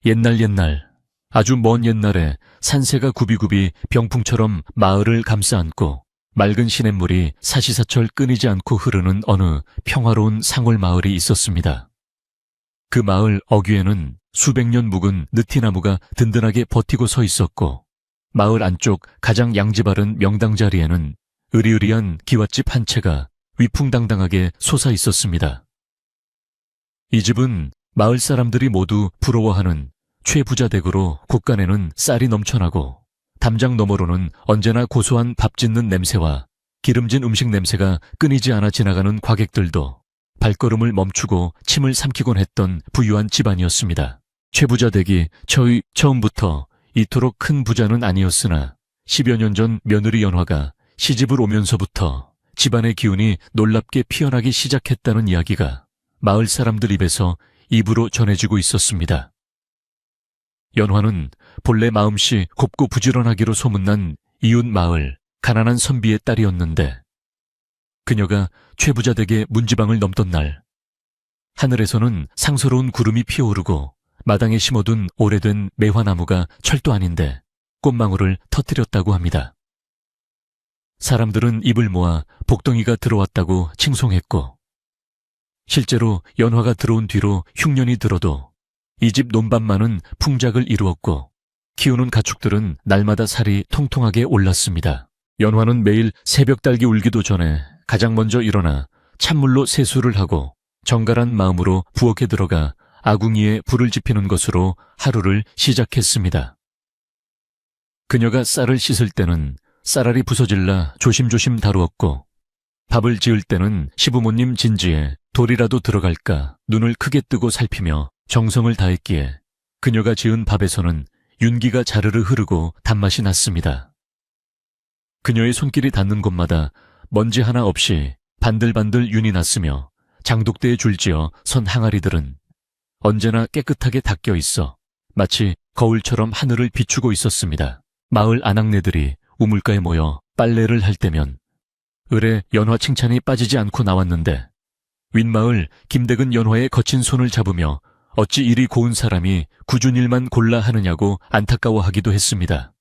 옛날 아주 먼 옛날에 산새가 굽이굽이 병풍처럼 마을을 감싸 안고 맑은 시냇물이 사시사철 끊이지 않고 흐르는 어느 평화로운 상월 마을이 있었습니다. 그 마을 어귀에는 수백 년 묵은 느티나무가 든든하게 버티고 서 있었고, 마을 안쪽 가장 양지 바른 명당 자리에는 으리으리한 기와집 한 채가 위풍당당하게 솟아 있었습니다. 이 집은 마을 사람들이 모두 부러워하는 최부자 댁으로 곳간에는 쌀이 넘쳐나고, 담장 너머로는 언제나 고소한 밥 짓는 냄새와 기름진 음식 냄새가 끊이지 않아 지나가는 과객들도 발걸음을 멈추고 침을 삼키곤 했던 부유한 집안이었습니다. 최부자 댁이 처음부터 이토록 큰 부자는 아니었으나 10여 년 전 며느리 연화가 시집을 오면서부터 집안의 기운이 놀랍게 피어나기 시작했다는 이야기가 마을 사람들 입에서 입으로 전해지고 있었습니다. 연화는 본래 마음씨 곱고 부지런하기로 소문난 이웃 마을 가난한 선비의 딸이었는데, 그녀가 최부자 댁의 문지방을 넘던 날, 하늘에서는 상서로운 구름이 피어오르고 마당에 심어둔 오래된 매화나무가 철도 아닌데 꽃망울을 터뜨렸다고 합니다. 사람들은 입을 모아 복덩이가 들어왔다고 칭송했고, 실제로 연화가 들어온 뒤로 흉년이 들어도 이 집 논밭만은 풍작을 이루었고, 키우는 가축들은 날마다 살이 통통하게 올랐습니다. 연화는 매일 새벽 달기 울기도 전에 가장 먼저 일어나 찬물로 세수를 하고 정갈한 마음으로 부엌에 들어가 아궁이에 불을 지피는 것으로 하루를 시작했습니다. 그녀가 쌀을 씻을 때는 쌀알이 부서질라 조심조심 다루었고, 밥을 지을 때는 시부모님 진지에 돌이라도 들어갈까 눈을 크게 뜨고 살피며 정성을 다했기에 그녀가 지은 밥에서는 윤기가 자르르 흐르고 단맛이 났습니다. 그녀의 손길이 닿는 곳마다 먼지 하나 없이 반들반들 윤이 났으며, 장독대에 줄지어 선 항아리들은 언제나 깨끗하게 닦여 있어 마치 거울처럼 하늘을 비추고 있었습니다. 마을 아낙네들이 우물가에 모여 빨래를 할 때면 을에 연화 칭찬이 빠지지 않고 나왔는데, 윗마을 김대근 연화의 거친 손을 잡으며 어찌 이리 고운 사람이 굳은 일만 골라 하느냐고 안타까워하기도 했습니다.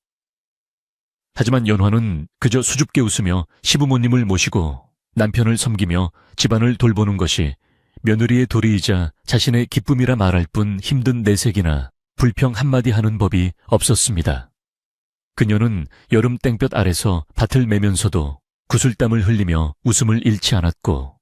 하지만 연화는 그저 수줍게 웃으며 시부모님을 모시고 남편을 섬기며 집안을 돌보는 것이 며느리의 도리이자 자신의 기쁨이라 말할 뿐 힘든 내색이나 불평 한마디 하는 법이 없었습니다. 그녀는 여름 땡볕 아래서 밭을 매면서도 구슬땀을 흘리며 웃음을 잃지 않았고,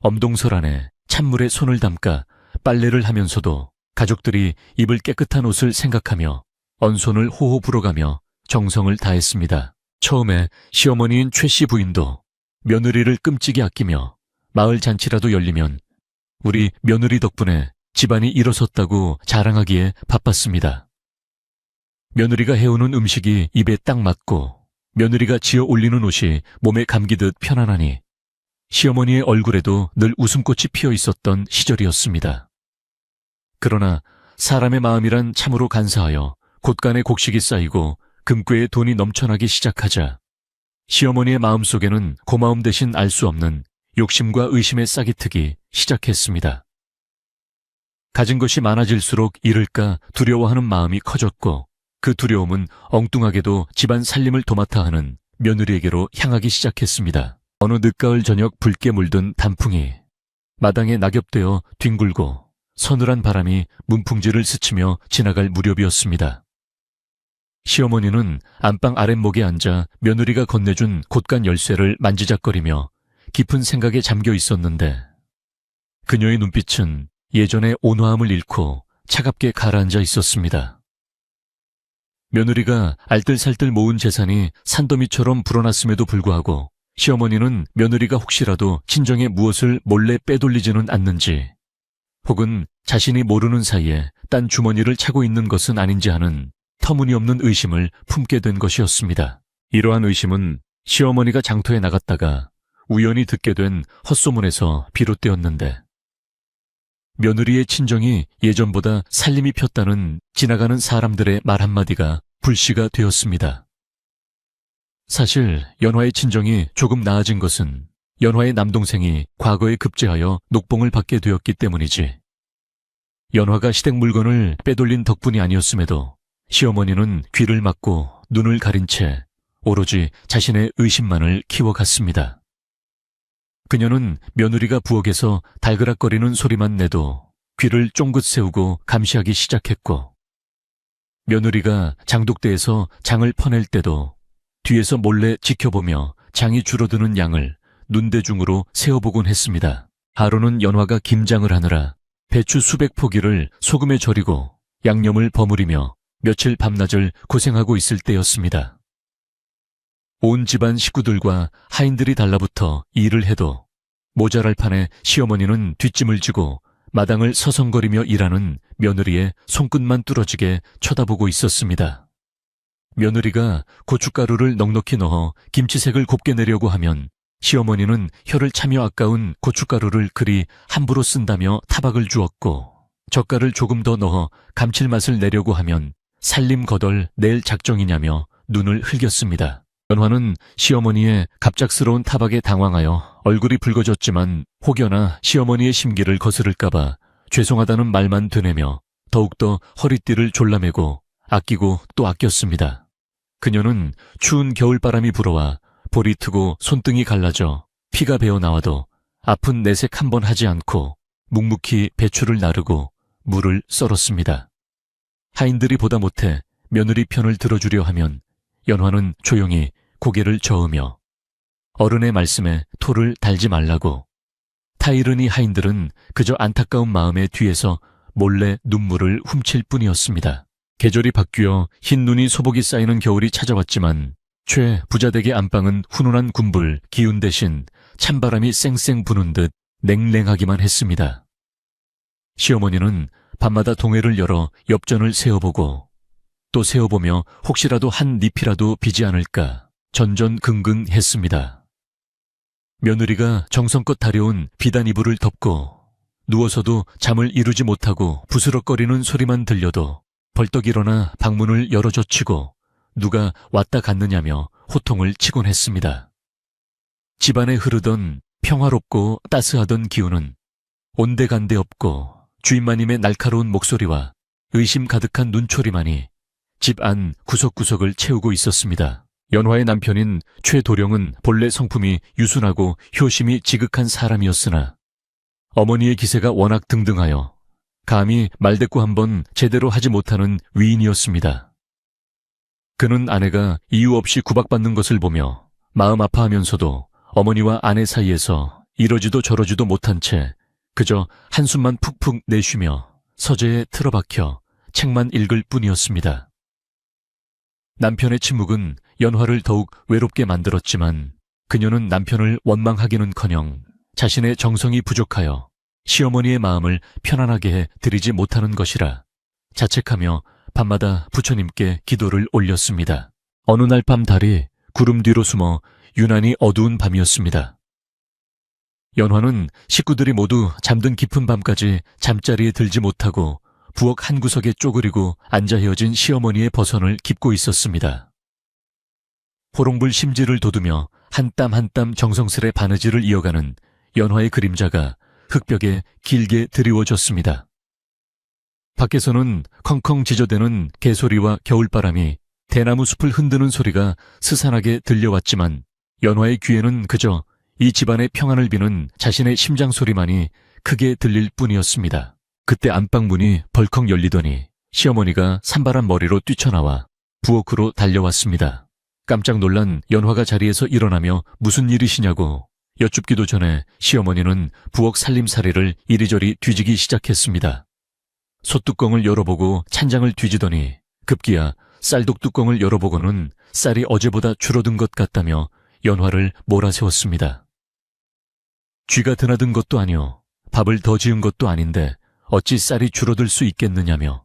엄동설 안에 찬물에 손을 담가 빨래를 하면서도 가족들이 입을 깨끗한 옷을 생각하며 언손을 호호 불어가며 정성을 다했습니다. 처음에 시어머니인 최씨 부인도 며느리를 끔찍이 아끼며 마을 잔치라도 열리면 우리 며느리 덕분에 집안이 일어섰다고 자랑하기에 바빴습니다. 며느리가 해오는 음식이 입에 딱 맞고 며느리가 지어 올리는 옷이 몸에 감기듯 편안하니 시어머니의 얼굴에도 늘 웃음꽃이 피어 있었던 시절이었습니다. 그러나 사람의 마음이란 참으로 간사하여 곳간에 곡식이 쌓이고 금괴에 돈이 넘쳐나기 시작하자 시어머니의 마음속에는 고마움 대신 알 수 없는 욕심과 의심의 싹이 트기 시작했습니다. 가진 것이 많아질수록 잃을까 두려워하는 마음이 커졌고, 그 두려움은 엉뚱하게도 집안 살림을 도맡아 하는 며느리에게로 향하기 시작했습니다. 어느 늦가을 저녁 붉게 물든 단풍이 마당에 낙엽되어 뒹굴고 서늘한 바람이 문풍지를 스치며 지나갈 무렵이었습니다. 시어머니는 안방 아랫목에 앉아 며느리가 건네준 곶간 열쇠를 만지작거리며 깊은 생각에 잠겨 있었는데, 그녀의 눈빛은 예전의 온화함을 잃고 차갑게 가라앉아 있었습니다. 며느리가 알뜰살뜰 모은 재산이 산더미처럼 불어났음에도 불구하고 시어머니는 며느리가 혹시라도 친정에 무엇을 몰래 빼돌리지는 않는지, 혹은 자신이 모르는 사이에 딴 주머니를 차고 있는 것은 아닌지 하는 터무니없는 의심을 품게 된 것이었습니다. 이러한 의심은 시어머니가 장터에 나갔다가 우연히 듣게 된 헛소문에서 비롯되었는데, 며느리의 친정이 예전보다 살림이 폈다는 지나가는 사람들의 말 한마디가 불씨가 되었습니다. 사실 연화의 친정이 조금 나아진 것은 연화의 남동생이 과거에 급제하여 녹봉을 받게 되었기 때문이지, 연화가 시댁 물건을 빼돌린 덕분이 아니었음에도 시어머니는 귀를 막고 눈을 가린 채 오로지 자신의 의심만을 키워갔습니다. 그녀는 며느리가 부엌에서 달그락거리는 소리만 내도 귀를 쫑긋 세우고 감시하기 시작했고, 며느리가 장독대에서 장을 퍼낼 때도 뒤에서 몰래 지켜보며 장이 줄어드는 양을 눈대중으로 세어보곤 했습니다. 하루는 연화가 김장을 하느라 배추 수백 포기를 소금에 절이고 양념을 버무리며 며칠 밤낮을 고생하고 있을 때였습니다. 온 집안 식구들과 하인들이 달라붙어 일을 해도 모자랄 판에 시어머니는 뒷짐을 지고 마당을 서성거리며 일하는 며느리의 손끝만 뚫어지게 쳐다보고 있었습니다. 며느리가 고춧가루를 넉넉히 넣어 김치색을 곱게 내려고 하면 시어머니는 혀를 차며 아까운 고춧가루를 그리 함부로 쓴다며 타박을 주었고, 젓갈을 조금 더 넣어 감칠맛을 내려고 하면 살림 거덜 낼 작정이냐며 눈을 흘겼습니다. 연화는 시어머니의 갑작스러운 타박에 당황하여 얼굴이 붉어졌지만 혹여나 시어머니의 심기를 거스를까봐 죄송하다는 말만 되뇌며 더욱더 허리띠를 졸라매고 아끼고 또 아꼈습니다. 그녀는 추운 겨울바람이 불어와 볼이 트고 손등이 갈라져 피가 배어 나와도 아픈 내색 한 번 하지 않고 묵묵히 배추를 나르고 물을 썰었습니다. 하인들이 보다 못해 며느리 편을 들어주려 하면 연화는 조용히 고개를 저으며 어른의 말씀에 토를 달지 말라고, 타이르니 하인들은 그저 안타까운 마음에 뒤에서 몰래 눈물을 훔칠 뿐이었습니다. 계절이 바뀌어 흰 눈이 소복이 쌓이는 겨울이 찾아왔지만 최 부자댁의 안방은 훈훈한 군불, 기운 대신 찬바람이 쌩쌩 부는 듯 냉랭하기만 했습니다. 시어머니는 밤마다 동해를 열어 엽전을 세어보고 또 세어보며 혹시라도 한 잎이라도 비지 않을까 전전긍긍했습니다. 며느리가 정성껏 다려온 비단 이불을 덮고 누워서도 잠을 이루지 못하고 부스럭거리는 소리만 들려도 벌떡 일어나 방문을 열어젖히고 누가 왔다 갔느냐며 호통을 치곤 했습니다. 집안에 흐르던 평화롭고 따스하던 기운은 온데간데 없고 주인마님의 날카로운 목소리와 의심 가득한 눈초리만이 집 안 구석구석을 채우고 있었습니다. 연화의 남편인 최도령은 본래 성품이 유순하고 효심이 지극한 사람이었으나 어머니의 기세가 워낙 등등하여 감히 말대꾸 한번 제대로 하지 못하는 위인이었습니다. 그는 아내가 이유 없이 구박받는 것을 보며 마음 아파하면서도 어머니와 아내 사이에서 이러지도 저러지도 못한 채 그저 한숨만 푹푹 내쉬며 서재에 틀어박혀 책만 읽을 뿐이었습니다. 남편의 침묵은 연화를 더욱 외롭게 만들었지만 그녀는 남편을 원망하기는커녕 자신의 정성이 부족하여 시어머니의 마음을 편안하게 해 드리지 못하는 것이라 자책하며 밤마다 부처님께 기도를 올렸습니다. 어느 날 밤 달이 구름 뒤로 숨어 유난히 어두운 밤이었습니다. 연화는 식구들이 모두 잠든 깊은 밤까지 잠자리에 들지 못하고 부엌 한 구석에 쪼그리고 앉아 헤어진 시어머니의 버선을 깁고 있었습니다. 호롱불 심지를 돋우며 한 땀 한 땀 정성스레 바느질을 이어가는 연화의 그림자가 흙벽에 길게 드리워졌습니다. 밖에서는 컹컹 지저대는 개소리와 겨울바람이 대나무 숲을 흔드는 소리가 스산하게 들려왔지만 연화의 귀에는 그저 이 집안의 평안을 비는 자신의 심장 소리만이 크게 들릴 뿐이었습니다. 그때 안방 문이 벌컥 열리더니 시어머니가 산발한 머리로 뛰쳐나와 부엌으로 달려왔습니다. 깜짝 놀란 연화가 자리에서 일어나며 무슨 일이시냐고 여쭙기도 전에 시어머니는 부엌 살림살이를 이리저리 뒤지기 시작했습니다. 솥뚜껑을 열어보고 찬장을 뒤지더니 급기야 쌀독 뚜껑을 열어보고는 쌀이 어제보다 줄어든 것 같다며 연화를 몰아세웠습니다. 쥐가 드나든 것도 아니오, 밥을 더 지은 것도 아닌데 어찌 쌀이 줄어들 수 있겠느냐며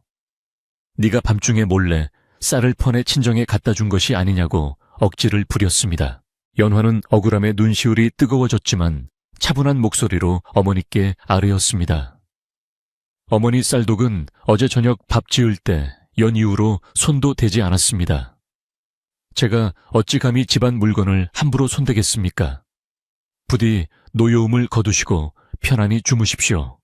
네가 밤중에 몰래 쌀을 퍼내 친정에 갖다 준 것이 아니냐고 억지를 부렸습니다. 연화는 억울함에 눈시울이 뜨거워졌지만 차분한 목소리로 어머니께 아뢰었습니다. 어머니, 쌀독은 어제 저녁 밥 지을 때 연 이후로 손도 대지 않았습니다. 제가 어찌 감히 집안 물건을 함부로 손대겠습니까? 부디 노여움을 거두시고 편안히 주무십시오.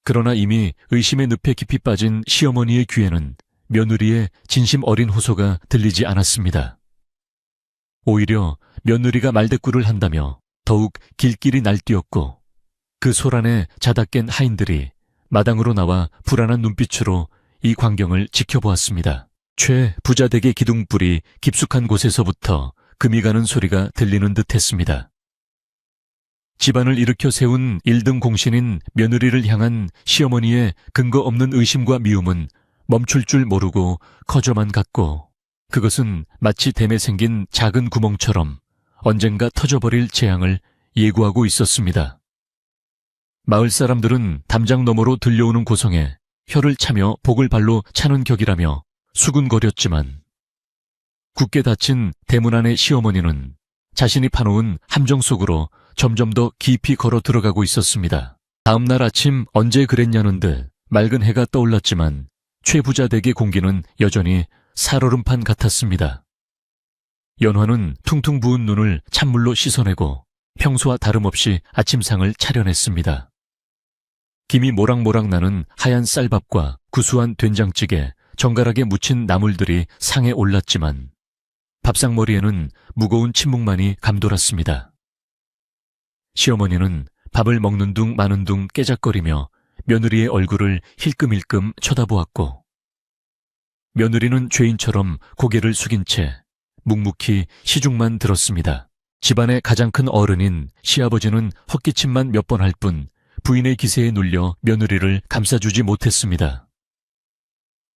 그러나 이미 의심의 늪에 깊이 빠진 시어머니의 귀에는 며느리의 진심 어린 호소가 들리지 않았습니다. 오히려 며느리가 말대꾸를 한다며 더욱 길길이 날뛰었고 그 소란에 자다 깬 하인들이 마당으로 나와 불안한 눈빛으로 이 광경을 지켜보았습니다. 최 부자댁의 기둥불이 깊숙한 곳에서부터 금이 가는 소리가 들리는 듯 했습니다. 집안을 일으켜 세운 1등 공신인 며느리를 향한 시어머니의 근거 없는 의심과 미움은 멈출 줄 모르고 커져만 갔고 그것은 마치 댐에 생긴 작은 구멍처럼 언젠가 터져버릴 재앙을 예고하고 있었습니다. 마을 사람들은 담장 너머로 들려오는 고성에 혀를 차며 복을 발로 차는 격이라며 수군거렸지만 굳게 닫힌 대문 안의 시어머니는 자신이 파놓은 함정 속으로 점점 더 깊이 걸어 들어가고 있었습니다. 다음 날 아침 언제 그랬냐는 듯 맑은 해가 떠올랐지만 최 부자댁의 공기는 여전히 살얼음판 같았습니다. 연화는 퉁퉁 부은 눈을 찬물로 씻어내고 평소와 다름없이 아침상을 차려냈습니다. 김이 모락모락 나는 하얀 쌀밥과 구수한 된장찌개, 정갈하게 무친 나물들이 상에 올랐지만 밥상머리에는 무거운 침묵만이 감돌았습니다. 시어머니는 밥을 먹는 둥 마는 둥 깨작거리며 며느리의 얼굴을 힐끔힐끔 쳐다보았고 며느리는 죄인처럼 고개를 숙인 채 묵묵히 시중만 들었습니다. 집안의 가장 큰 어른인 시아버지는 헛기침만 몇 번 할 뿐 부인의 기세에 눌려 며느리를 감싸주지 못했습니다.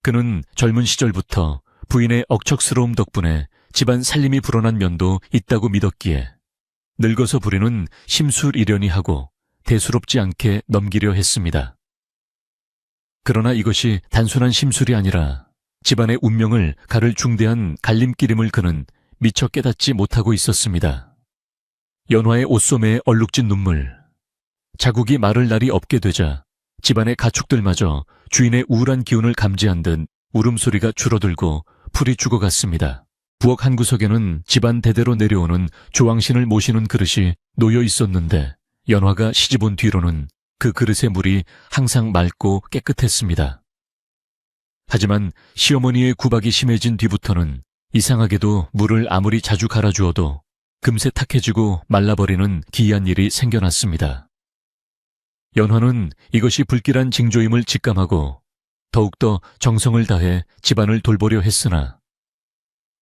그는 젊은 시절부터 부인의 억척스러움 덕분에 집안 살림이 불어난 면도 있다고 믿었기에 늙어서 부리는 심술이려니 하고 대수롭지 않게 넘기려 했습니다. 그러나 이것이 단순한 심술이 아니라 집안의 운명을 가를 중대한 갈림길임을 그는 미처 깨닫지 못하고 있었습니다. 연화의 옷소매에 얼룩진 눈물, 자국이 마를 날이 없게 되자 집안의 가축들마저 주인의 우울한 기운을 감지한 듯 울음소리가 줄어들고 풀이 죽어갔습니다. 부엌 한 구석에는 집안 대대로 내려오는 조왕신을 모시는 그릇이 놓여 있었는데 연화가 시집온 뒤로는 그 그릇의 물이 항상 맑고 깨끗했습니다. 하지만 시어머니의 구박이 심해진 뒤부터는 이상하게도 물을 아무리 자주 갈아주어도 금세 탁해지고 말라버리는 기이한 일이 생겨났습니다. 연화는 이것이 불길한 징조임을 직감하고 더욱더 정성을 다해 집안을 돌보려 했으나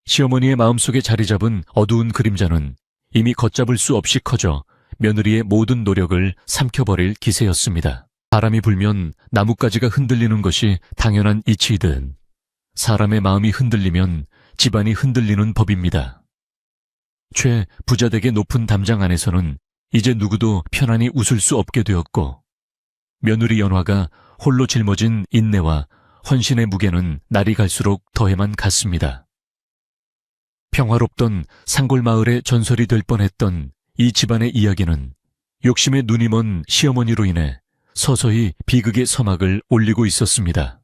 시어머니의 마음속에 자리 잡은 어두운 그림자는 이미 걷잡을 수 없이 커져 며느리의 모든 노력을 삼켜버릴 기세였습니다. 바람이 불면 나뭇가지가 흔들리는 것이 당연한 이치이듯 사람의 마음이 흔들리면 집안이 흔들리는 법입니다. 최 부자댁의 높은 담장 안에서는 이제 누구도 편안히 웃을 수 없게 되었고 며느리 연화가 홀로 짊어진 인내와 헌신의 무게는 날이 갈수록 더해만 갔습니다. 평화롭던 산골마을의 전설이 될 뻔했던 이 집안의 이야기는 욕심에 눈이 먼 시어머니로 인해 서서히 비극의 서막을 올리고 있었습니다.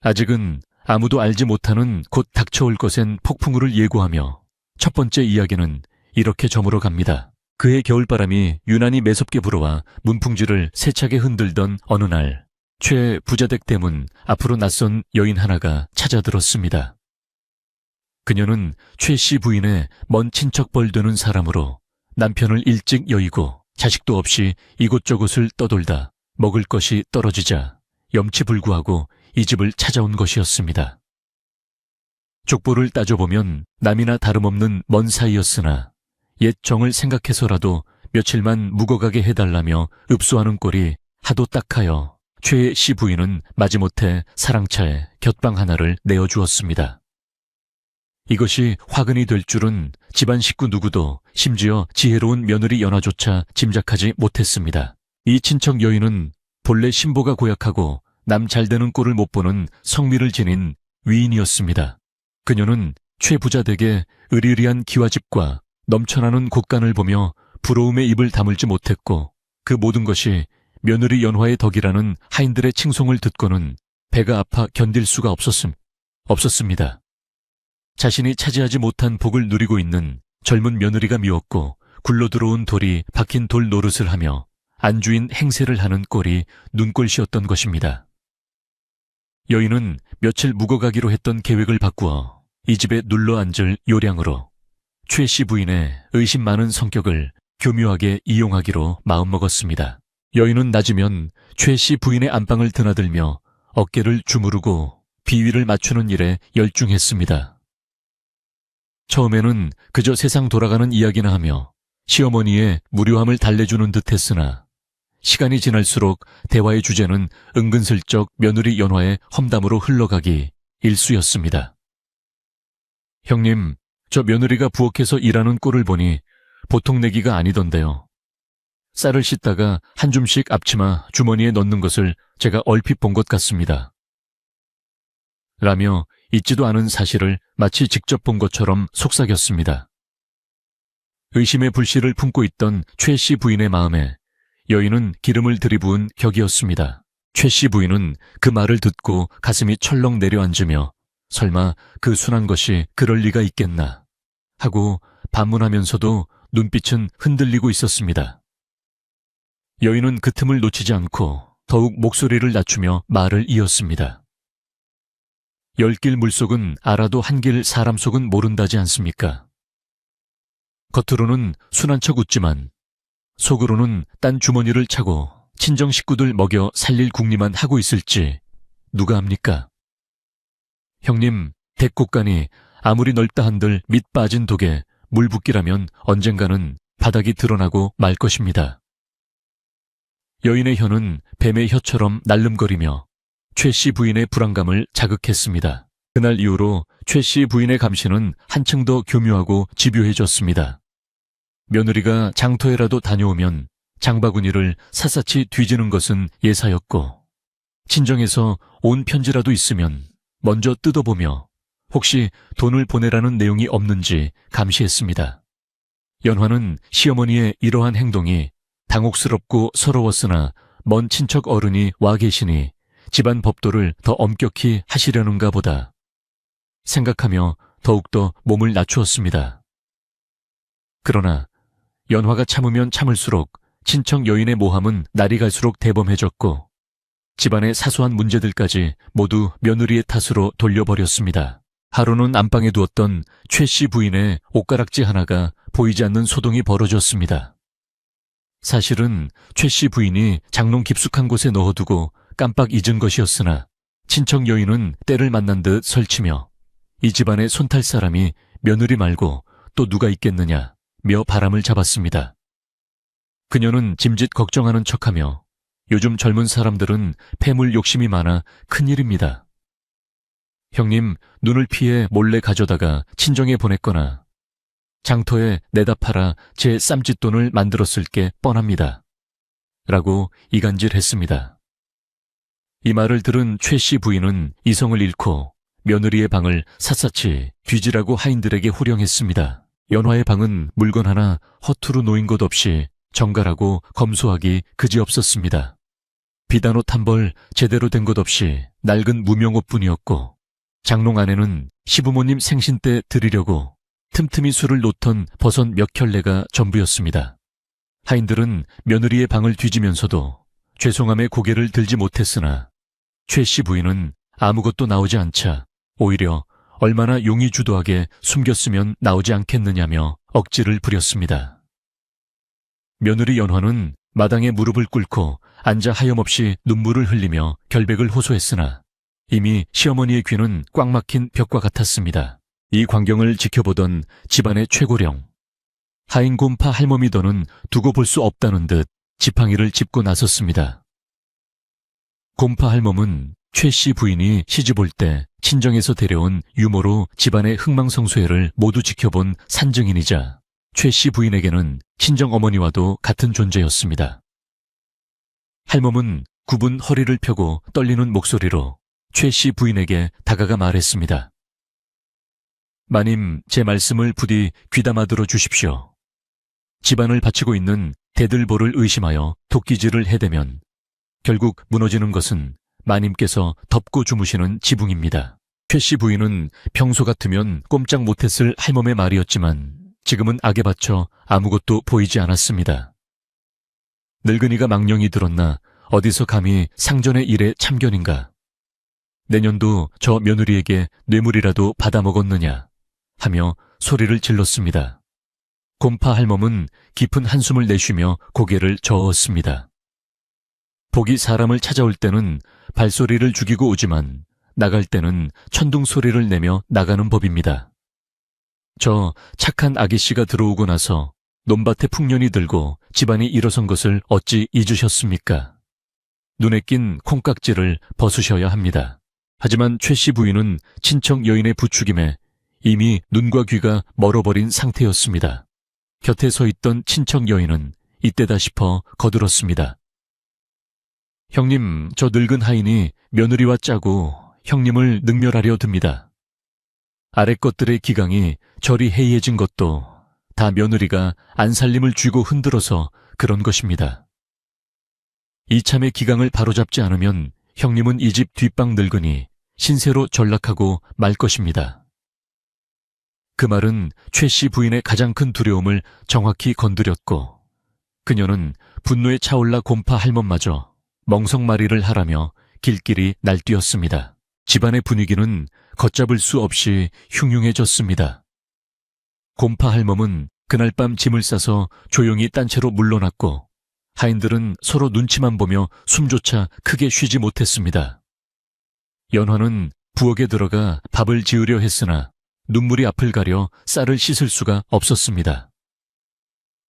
아직은 아무도 알지 못하는 곧 닥쳐올 것엔 폭풍우를 예고하며 첫 번째 이야기는 이렇게 저물어 갑니다. 그해 겨울바람이 유난히 매섭게 불어와 문풍지를 세차게 흔들던 어느 날 최 부자댁 대문 앞으로 낯선 여인 하나가 찾아들었습니다. 그녀는 최 씨 부인의 먼 친척벌 되는 사람으로 남편을 일찍 여의고 자식도 없이 이곳저곳을 떠돌다 먹을 것이 떨어지자 염치불구하고 이 집을 찾아온 것이었습니다. 족보를 따져보면 남이나 다름없는 먼 사이였으나 옛 정을 생각해서라도 며칠만 묵어가게 해달라며 읍소하는 꼴이 하도 딱하여 최 씨 부인은 마지못해 사랑차에 곁방 하나를 내어주었습니다. 이것이 화근이 될 줄은 집안 식구 누구도 심지어 지혜로운 며느리 연화조차 짐작하지 못했습니다. 이 친척 여인은 본래 신보가 고약하고 남 잘되는 꼴을 못 보는 성미를 지닌 위인이었습니다. 그녀는 최 부자댁의 으리으리한 기와집과 넘쳐나는 곳간을 보며 부러움에 입을 다물지 못했고 그 모든 것이 며느리 연화의 덕이라는 하인들의 칭송을 듣고는 배가 아파 견딜 수가 없었습니다. 자신이 차지하지 못한 복을 누리고 있는 젊은 며느리가 미웠고 굴러들어온 돌이 박힌 돌 노릇을 하며 안주인 행세를 하는 꼴이 눈꼴시였던 것입니다. 여인은 며칠 묵어가기로 했던 계획을 바꾸어 이 집에 눌러 앉을 요량으로 최 씨 부인의 의심 많은 성격을 교묘하게 이용하기로 마음먹었습니다. 여인은 낮이면 최 씨 부인의 안방을 드나들며 어깨를 주무르고 비위를 맞추는 일에 열중했습니다. 처음에는 그저 세상 돌아가는 이야기나 하며 시어머니의 무료함을 달래주는 듯 했으나 시간이 지날수록 대화의 주제는 은근슬쩍 며느리 연화의 험담으로 흘러가기 일쑤였습니다. 형님, 저 며느리가 부엌에서 일하는 꼴을 보니 보통 내기가 아니던데요. 쌀을 씻다가 한 줌씩 앞치마 주머니에 넣는 것을 제가 얼핏 본 것 같습니다. 라며 있지도 않은 사실을 마치 직접 본 것처럼 속삭였습니다. 의심의 불씨를 품고 있던 최 씨 부인의 마음에 여인은 기름을 들이부은 격이었습니다. 최 씨 부인은 그 말을 듣고 가슴이 철렁 내려앉으며 설마 그 순한 것이 그럴 리가 있겠나 하고 반문하면서도 눈빛은 흔들리고 있었습니다. 여인은 그 틈을 놓치지 않고 더욱 목소리를 낮추며 말을 이었습니다. 열길 물속은 알아도 한길 사람 속은 모른다지 않습니까? 겉으로는 순한 척 웃지만 속으로는 딴 주머니를 차고 친정 식구들 먹여 살릴 궁리만 하고 있을지 누가 압니까? 형님, 대꽃간이 아무리 넓다 한들 밑 빠진 독에 물 붓기라면 언젠가는 바닥이 드러나고 말 것입니다. 여인의 혀는 뱀의 혀처럼 날름거리며 최 씨 부인의 불안감을 자극했습니다. 그날 이후로 최 씨 부인의 감시는 한층 더 교묘하고 집요해졌습니다. 며느리가 장터에라도 다녀오면 장바구니를 샅샅이 뒤지는 것은 예사였고 친정에서 온 편지라도 있으면 먼저 뜯어보며 혹시 돈을 보내라는 내용이 없는지 감시했습니다. 연화는 시어머니의 이러한 행동이 당혹스럽고 서러웠으나 먼 친척 어른이 와 계시니 집안 법도를 더 엄격히 하시려는가 보다 생각하며 더욱더 몸을 낮추었습니다. 그러나 연화가 참으면 참을수록 친척 여인의 모함은 날이 갈수록 대범해졌고 집안의 사소한 문제들까지 모두 며느리의 탓으로 돌려버렸습니다. 하루는 안방에 두었던 최 씨 부인의 옷가락지 하나가 보이지 않는 소동이 벌어졌습니다. 사실은 최 씨 부인이 장롱 깊숙한 곳에 넣어두고 깜빡 잊은 것이었으나 친척 여인은 때를 만난 듯 설치며 이 집안의 손탈 사람이 며느리 말고 또 누가 있겠느냐 며 바람을 잡았습니다. 그녀는 짐짓 걱정하는 척하며 요즘 젊은 사람들은 폐물 욕심이 많아 큰일입니다. 형님, 눈을 피해 몰래 가져다가 친정에 보냈거나 장터에 내다 팔아 제 쌈짓돈을 만들었을 게 뻔합니다. 라고 이간질했습니다. 이 말을 들은 최 씨 부인은 이성을 잃고 며느리의 방을 샅샅이 뒤지라고 하인들에게 호령했습니다. 연화의 방은 물건 하나 허투루 놓인 것 없이 정갈하고 검소하기 그지없었습니다. 비단옷 한 벌 제대로 된 것 없이 낡은 무명옷뿐이었고 장롱 안에는 시부모님 생신 때 드리려고 틈틈이 술을 놓던 버섯 몇 켤레가 전부였습니다. 하인들은 며느리의 방을 뒤지면서도 죄송함에 고개를 들지 못했으나 최 씨 부인은 아무것도 나오지 않자 오히려 얼마나 용의주도하게 숨겼으면 나오지 않겠느냐며 억지를 부렸습니다. 며느리 연화는 마당에 무릎을 꿇고 앉아 하염없이 눈물을 흘리며 결백을 호소했으나 이미 시어머니의 귀는 꽉 막힌 벽과 같았습니다. 이 광경을 지켜보던 집안의 최고령 하인 곰파 할머니더는 두고 볼 수 없다는 듯 지팡이를 짚고 나섰습니다. 곰파 할멈은 최 씨 부인이 시집 올 때 친정에서 데려온 유모로 집안의 흥망성쇠를 모두 지켜본 산증인이자 최 씨 부인에게는 친정 어머니와도 같은 존재였습니다. 할멈은 굽은 허리를 펴고 떨리는 목소리로 최 씨 부인에게 다가가 말했습니다. 마님, 제 말씀을 부디 귀담아 들어 주십시오. 집안을 바치고 있는 대들보를 의심하여 도끼질을 해대면 결국 무너지는 것은 마님께서 덮고 주무시는 지붕입니다. 최 씨 부인은 평소 같으면 꼼짝 못했을 할멈의 말이었지만 지금은 악에 받쳐 아무것도 보이지 않았습니다. 늙은이가 망령이 들었나 어디서 감히 상전의 일에 참견인가. 내년도 저 며느리에게 뇌물이라도 받아먹었느냐 하며 소리를 질렀습니다. 곰파 할멈은 깊은 한숨을 내쉬며 고개를 저었습니다. 복이 사람을 찾아올 때는 발소리를 죽이고 오지만 나갈 때는 천둥 소리를 내며 나가는 법입니다. 저 착한 아기씨가 들어오고 나서 논밭에 풍년이 들고 집안이 일어선 것을 어찌 잊으셨습니까? 눈에 낀 콩깍지를 벗으셔야 합니다. 하지만 최씨 부인은 친척 여인의 부추김에 이미 눈과 귀가 멀어버린 상태였습니다. 곁에 서 있던 친척 여인은 이때다 싶어 거들었습니다. 형님, 저 늙은 하인이 며느리와 짜고 형님을 능멸하려 듭니다. 아래 것들의 기강이 저리 해이해진 것도 다 며느리가 안살림을 쥐고 흔들어서 그런 것입니다. 이참에 기강을 바로잡지 않으면 형님은 이 집 뒷방 늙으니 신세로 전락하고 말 것입니다. 그 말은 최씨 부인의 가장 큰 두려움을 정확히 건드렸고 그녀는 분노에 차올라 곰파 할멈마저 멍석마리를 하라며 길길이 날뛰었습니다. 집안의 분위기는 걷잡을 수 없이 흉흉해졌습니다. 곰파 할멈은 그날 밤 짐을 싸서 조용히 딴 채로 물러났고 하인들은 서로 눈치만 보며 숨조차 크게 쉬지 못했습니다. 연화는 부엌에 들어가 밥을 지으려 했으나 눈물이 앞을 가려 쌀을 씻을 수가 없었습니다.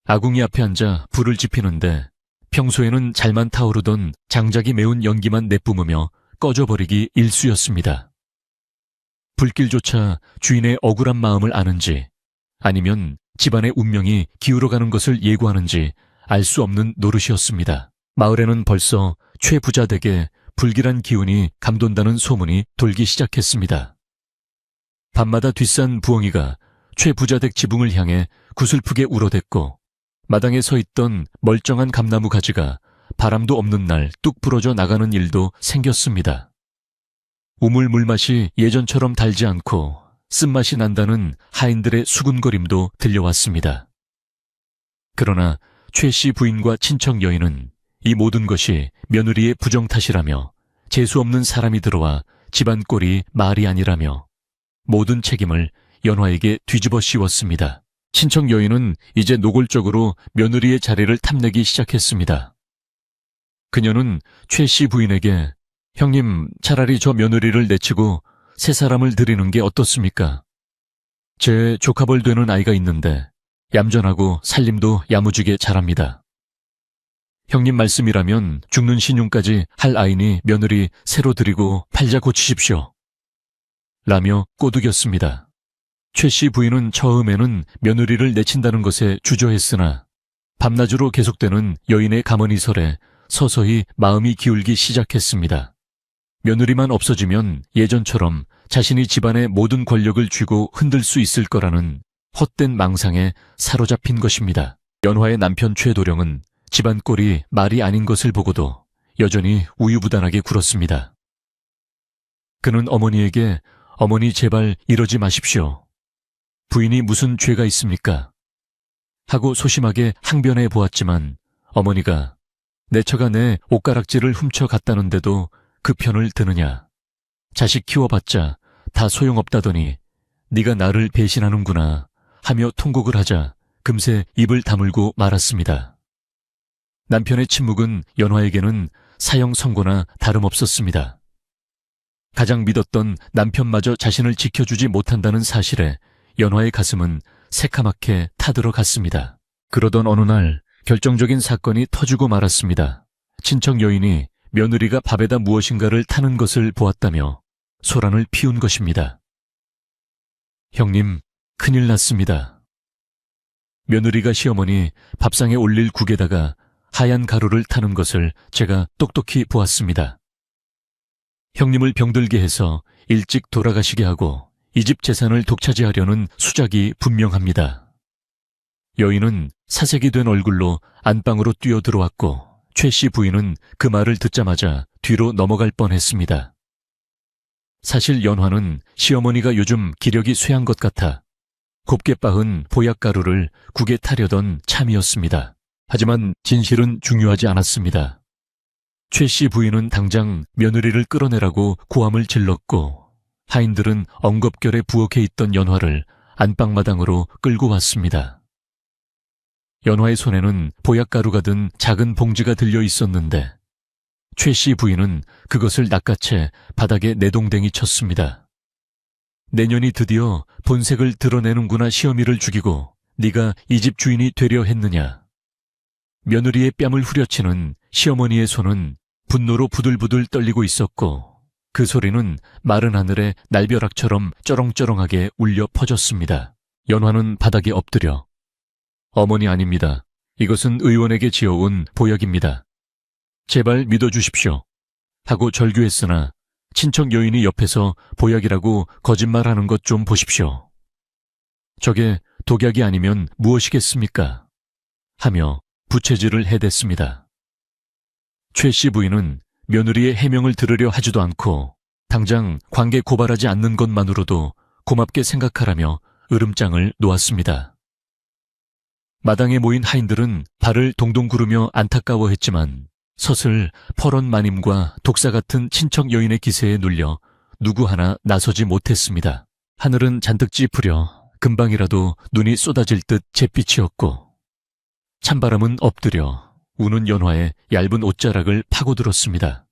아궁이 앞에 앉아 불을 지피는데 평소에는 잘만 타오르던 장작이 매운 연기만 내뿜으며 꺼져버리기 일쑤였습니다. 불길조차 주인의 억울한 마음을 아는지 아니면 집안의 운명이 기울어가는 것을 예고하는지 알 수 없는 노릇이었습니다. 마을에는 벌써 최 부자 댁에 불길한 기운이 감돈다는 소문이 돌기 시작했습니다. 밤마다 뒷산 부엉이가 최 부자 댁 지붕을 향해 구슬프게 울어댔고 마당에 서 있던 멀쩡한 감나무 가지가 바람도 없는 날 뚝 부러져 나가는 일도 생겼습니다. 우물 물맛이 예전처럼 달지 않고 쓴맛이 난다는 하인들의 수군거림도 들려왔습니다. 그러나 최씨 부인과 친척 여인은 이 모든 것이 며느리의 부정 탓이라며 재수없는 사람이 들어와 집안 꼴이 말이 아니라며 모든 책임을 연화에게 뒤집어 씌웠습니다. 친척 여인은 이제 노골적으로 며느리의 자리를 탐내기 시작했습니다. 그녀는 최씨 부인에게 형님, 차라리 저 며느리를 내치고 새 사람을 들이는 게 어떻습니까? 제 조카벌 되는 아이가 있는데 얌전하고 살림도 야무지게 잘합니다. 형님 말씀이라면 죽는 신용까지 할 아이니 며느리 새로 들이고 팔자 고치십시오. 라며 꼬드겼습니다. 최씨 부인은 처음에는 며느리를 내친다는 것에 주저했으나 밤낮으로 계속되는 여인의 가머니설에 서서히 마음이 기울기 시작했습니다. 며느리만 없어지면 예전처럼 자신이 집안의 모든 권력을 쥐고 흔들 수 있을 거라는 헛된 망상에 사로잡힌 것입니다. 연화의 남편 최도령은 집안 꼴이 말이 아닌 것을 보고도 여전히 우유부단하게 굴었습니다. 그는 어머니에게 어머니 제발 이러지 마십시오. 부인이 무슨 죄가 있습니까? 하고 소심하게 항변해 보았지만 어머니가 내 처가 내 옷가락질을 훔쳐갔다는데도 그 편을 드느냐. 자식 키워봤자 다 소용없다더니 네가 나를 배신하는구나 하며 통곡을 하자 금세 입을 다물고 말았습니다. 남편의 침묵은 연화에게는 사형 선고나 다름없었습니다. 가장 믿었던 남편마저 자신을 지켜주지 못한다는 사실에 연화의 가슴은 새카맣게 타들어갔습니다. 그러던 어느 날 결정적인 사건이 터지고 말았습니다. 친척 여인이 며느리가 밥에다 무엇인가를 타는 것을 보았다며 소란을 피운 것입니다. 형님, 큰일 났습니다. 며느리가 시어머니 밥상에 올릴 국에다가 하얀 가루를 타는 것을 제가 똑똑히 보았습니다. 형님을 병들게 해서 일찍 돌아가시게 하고 이 집 재산을 독차지하려는 수작이 분명합니다. 여인은 사색이 된 얼굴로 안방으로 뛰어들어왔고 최씨 부인은 그 말을 듣자마자 뒤로 넘어갈 뻔했습니다. 사실 연화는 시어머니가 요즘 기력이 쇠한 것 같아 곱게 빻은 보약가루를 국에 타려던 참이었습니다. 하지만 진실은 중요하지 않았습니다. 최 씨 부인은 당장 며느리를 끌어내라고 고함을 질렀고 하인들은 엉겁결에 부엌에 있던 연화를 안방마당으로 끌고 왔습니다. 연화의 손에는 보약가루가 든 작은 봉지가 들려 있었는데 최 씨 부인은 그것을 낚아채 바닥에 내동댕이 쳤습니다. 내년이 드디어 본색을 드러내는구나 시어미를 죽이고 네가 이 집 주인이 되려 했느냐. 며느리의 뺨을 후려치는 시어머니의 손은 분노로 부들부들 떨리고 있었고 그 소리는 마른 하늘에 날벼락처럼 쩌렁쩌렁하게 울려 퍼졌습니다. 연화는 바닥에 엎드려 어머니 아닙니다. 이것은 의원에게 지어온 보약입니다. 제발 믿어주십시오. 하고 절규했으나 친척 여인이 옆에서 보약이라고 거짓말하는 것 좀 보십시오. 저게 독약이 아니면 무엇이겠습니까? 하며 부채질을 해댔습니다. 최 씨 부인은 며느리의 해명을 들으려 하지도 않고 당장 관계 고발하지 않는 것만으로도 고맙게 생각하라며 으름장을 놓았습니다. 마당에 모인 하인들은 발을 동동 구르며 안타까워했지만 서슬 퍼런 마님과 독사 같은 친척 여인의 기세에 눌려 누구 하나 나서지 못했습니다. 하늘은 잔뜩 찌푸려 금방이라도 눈이 쏟아질 듯 잿빛이었고 찬바람은 엎드려 우는 연화의 얇은 옷자락을 파고들었습니다.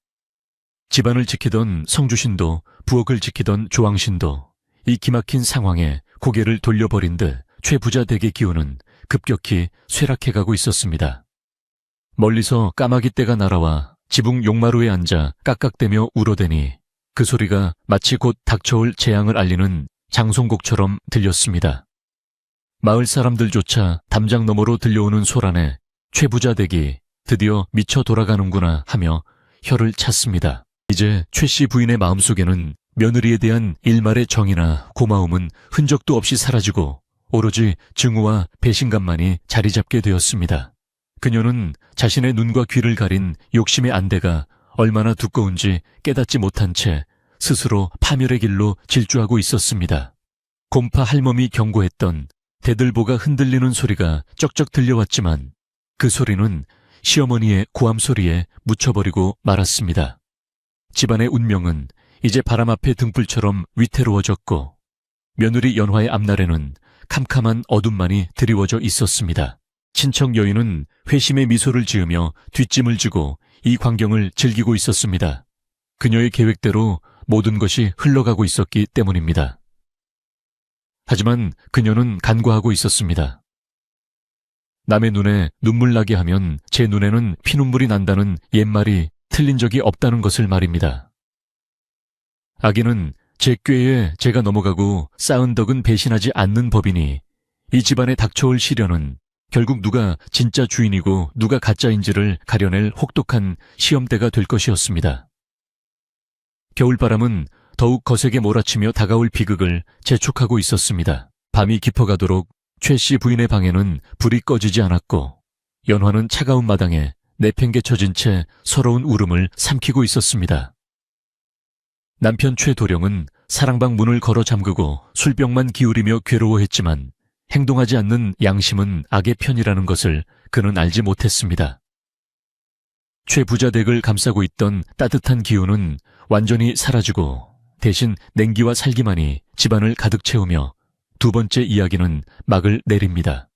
집안을 지키던 성주신도 부엌을 지키던 조왕신도 이 기막힌 상황에 고개를 돌려버린 듯 최부자 댁의 기운은 급격히 쇠락해가고 있었습니다. 멀리서 까마귀 떼가 날아와 지붕 용마루에 앉아 깍깍대며 울어대니 그 소리가 마치 곧 닥쳐올 재앙을 알리는 장송곡처럼 들렸습니다. 마을 사람들조차 담장 너머로 들려오는 소란에 최부자 댁이 드디어 미쳐 돌아가는구나 하며 혀를 찼습니다. 이제 최 씨 부인의 마음속에는 며느리에 대한 일말의 정이나 고마움은 흔적도 없이 사라지고 오로지 증오와 배신감만이 자리 잡게 되었습니다. 그녀는 자신의 눈과 귀를 가린 욕심의 안대가 얼마나 두꺼운지 깨닫지 못한 채 스스로 파멸의 길로 질주하고 있었습니다. 곰파 할멈이 경고했던 대들보가 흔들리는 소리가 쩍쩍 들려왔지만 그 소리는 시어머니의 고함 소리에 묻혀버리고 말았습니다. 집안의 운명은 이제 바람 앞의 등불처럼 위태로워졌고 며느리 연화의 앞날에는 캄캄한 어둠만이 드리워져 있었습니다. 친척 여인은 회심의 미소를 지으며 뒷짐을 지고 이 광경을 즐기고 있었습니다. 그녀의 계획대로 모든 것이 흘러가고 있었기 때문입니다. 하지만 그녀는 간과하고 있었습니다. 남의 눈에 눈물 나게 하면 제 눈에는 피눈물이 난다는 옛말이 틀린 적이 없다는 것을 말입니다. 아기는 제 꾀에 제가 넘어가고 쌓은 덕은 배신하지 않는 법이니 이 집안에 닥쳐올 시련은 결국 누가 진짜 주인이고 누가 가짜인지를 가려낼 혹독한 시험대가 될 것이었습니다. 겨울바람은 더욱 거세게 몰아치며 다가올 비극을 재촉하고 있었습니다. 밤이 깊어가도록 최 씨 부인의 방에는 불이 꺼지지 않았고 연화는 차가운 마당에 내팽개쳐진 채 서러운 울음을 삼키고 있었습니다. 남편 최도령은 사랑방 문을 걸어 잠그고 술병만 기울이며 괴로워했지만 행동하지 않는 양심은 악의 편이라는 것을 그는 알지 못했습니다. 최부자 댁을 감싸고 있던 따뜻한 기운은 완전히 사라지고 대신 냉기와 살기만이 집안을 가득 채우며 두 번째 이야기는 막을 내립니다.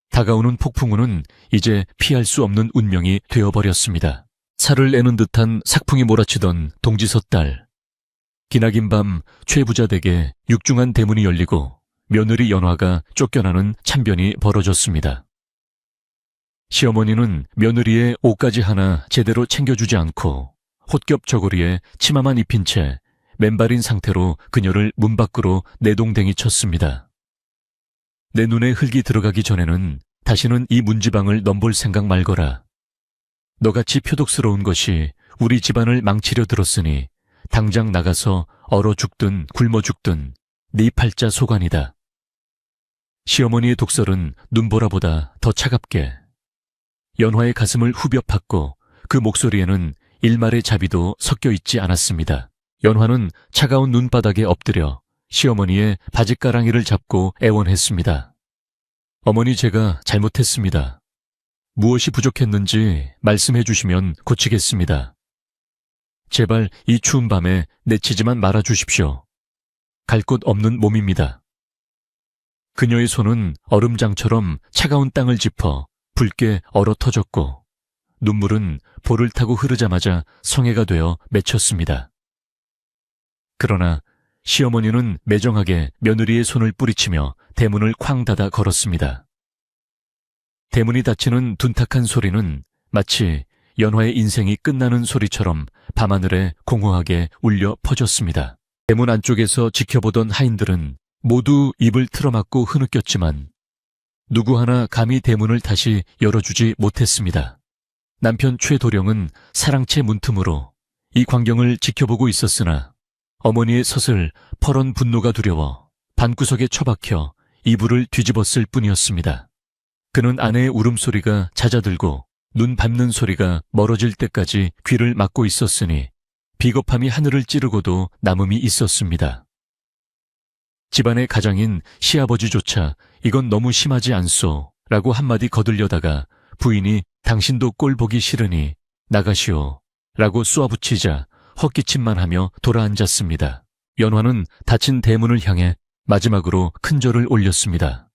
다가오는 폭풍우는 이제 피할 수 없는 운명이 되어버렸습니다. 살을 내는 듯한 삭풍이 몰아치던 동지섣달. 기나긴 밤 최부자 댁에 육중한 대문이 열리고 며느리 연화가 쫓겨나는 참변이 벌어졌습니다. 시어머니는 며느리의 옷까지 하나 제대로 챙겨주지 않고 홑겹 저고리에 치마만 입힌 채 맨발인 상태로 그녀를 문 밖으로 내동댕이 쳤습니다. 내 눈에 흙이 들어가기 전에는 다시는 이 문지방을 넘볼 생각 말거라. 너같이 표독스러운 것이 우리 집안을 망치려 들었으니 당장 나가서 얼어 죽든 굶어 죽든 네 팔자 소관이다. 시어머니의 독설은 눈보라보다 더 차갑게 연화의 가슴을 후벼 팠고 그 목소리에는 일말의 자비도 섞여 있지 않았습니다. 연화는 차가운 눈바닥에 엎드려 시어머니의 바짓가랑이를 잡고 애원했습니다. 어머니 제가 잘못했습니다. 무엇이 부족했는지 말씀해 주시면 고치겠습니다. 제발 이 추운 밤에 내치지만 말아 주십시오. 갈 곳 없는 몸입니다. 그녀의 손은 얼음장처럼 차가운 땅을 짚어 붉게 얼어 터졌고 눈물은 볼을 타고 흐르자마자 성해가 되어 맺혔습니다. 그러나 시어머니는 매정하게 며느리의 손을 뿌리치며 대문을 쾅 닫아 걸었습니다. 대문이 닫히는 둔탁한 소리는 마치 연화의 인생이 끝나는 소리처럼 밤하늘에 공허하게 울려 퍼졌습니다. 대문 안쪽에서 지켜보던 하인들은 모두 입을 틀어막고 흐느꼈지만 누구 하나 감히 대문을 다시 열어주지 못했습니다. 남편 최도령은 사랑채 문틈으로 이 광경을 지켜보고 있었으나 어머니의 서슬 퍼런 분노가 두려워 방구석에 처박혀 이불을 뒤집었을 뿐이었습니다. 그는 아내의 울음소리가 잦아들고 눈 밟는 소리가 멀어질 때까지 귀를 막고 있었으니 비겁함이 하늘을 찌르고도 남음이 있었습니다. 집안의 가장인 시아버지조차 이건 너무 심하지 않소 라고 한마디 거들려다가 부인이 당신도 꼴 보기 싫으니 나가시오 라고 쏘아붙이자 헛기침만 하며 돌아앉았습니다. 연화는 닫힌 대문을 향해 마지막으로 큰 절을 올렸습니다.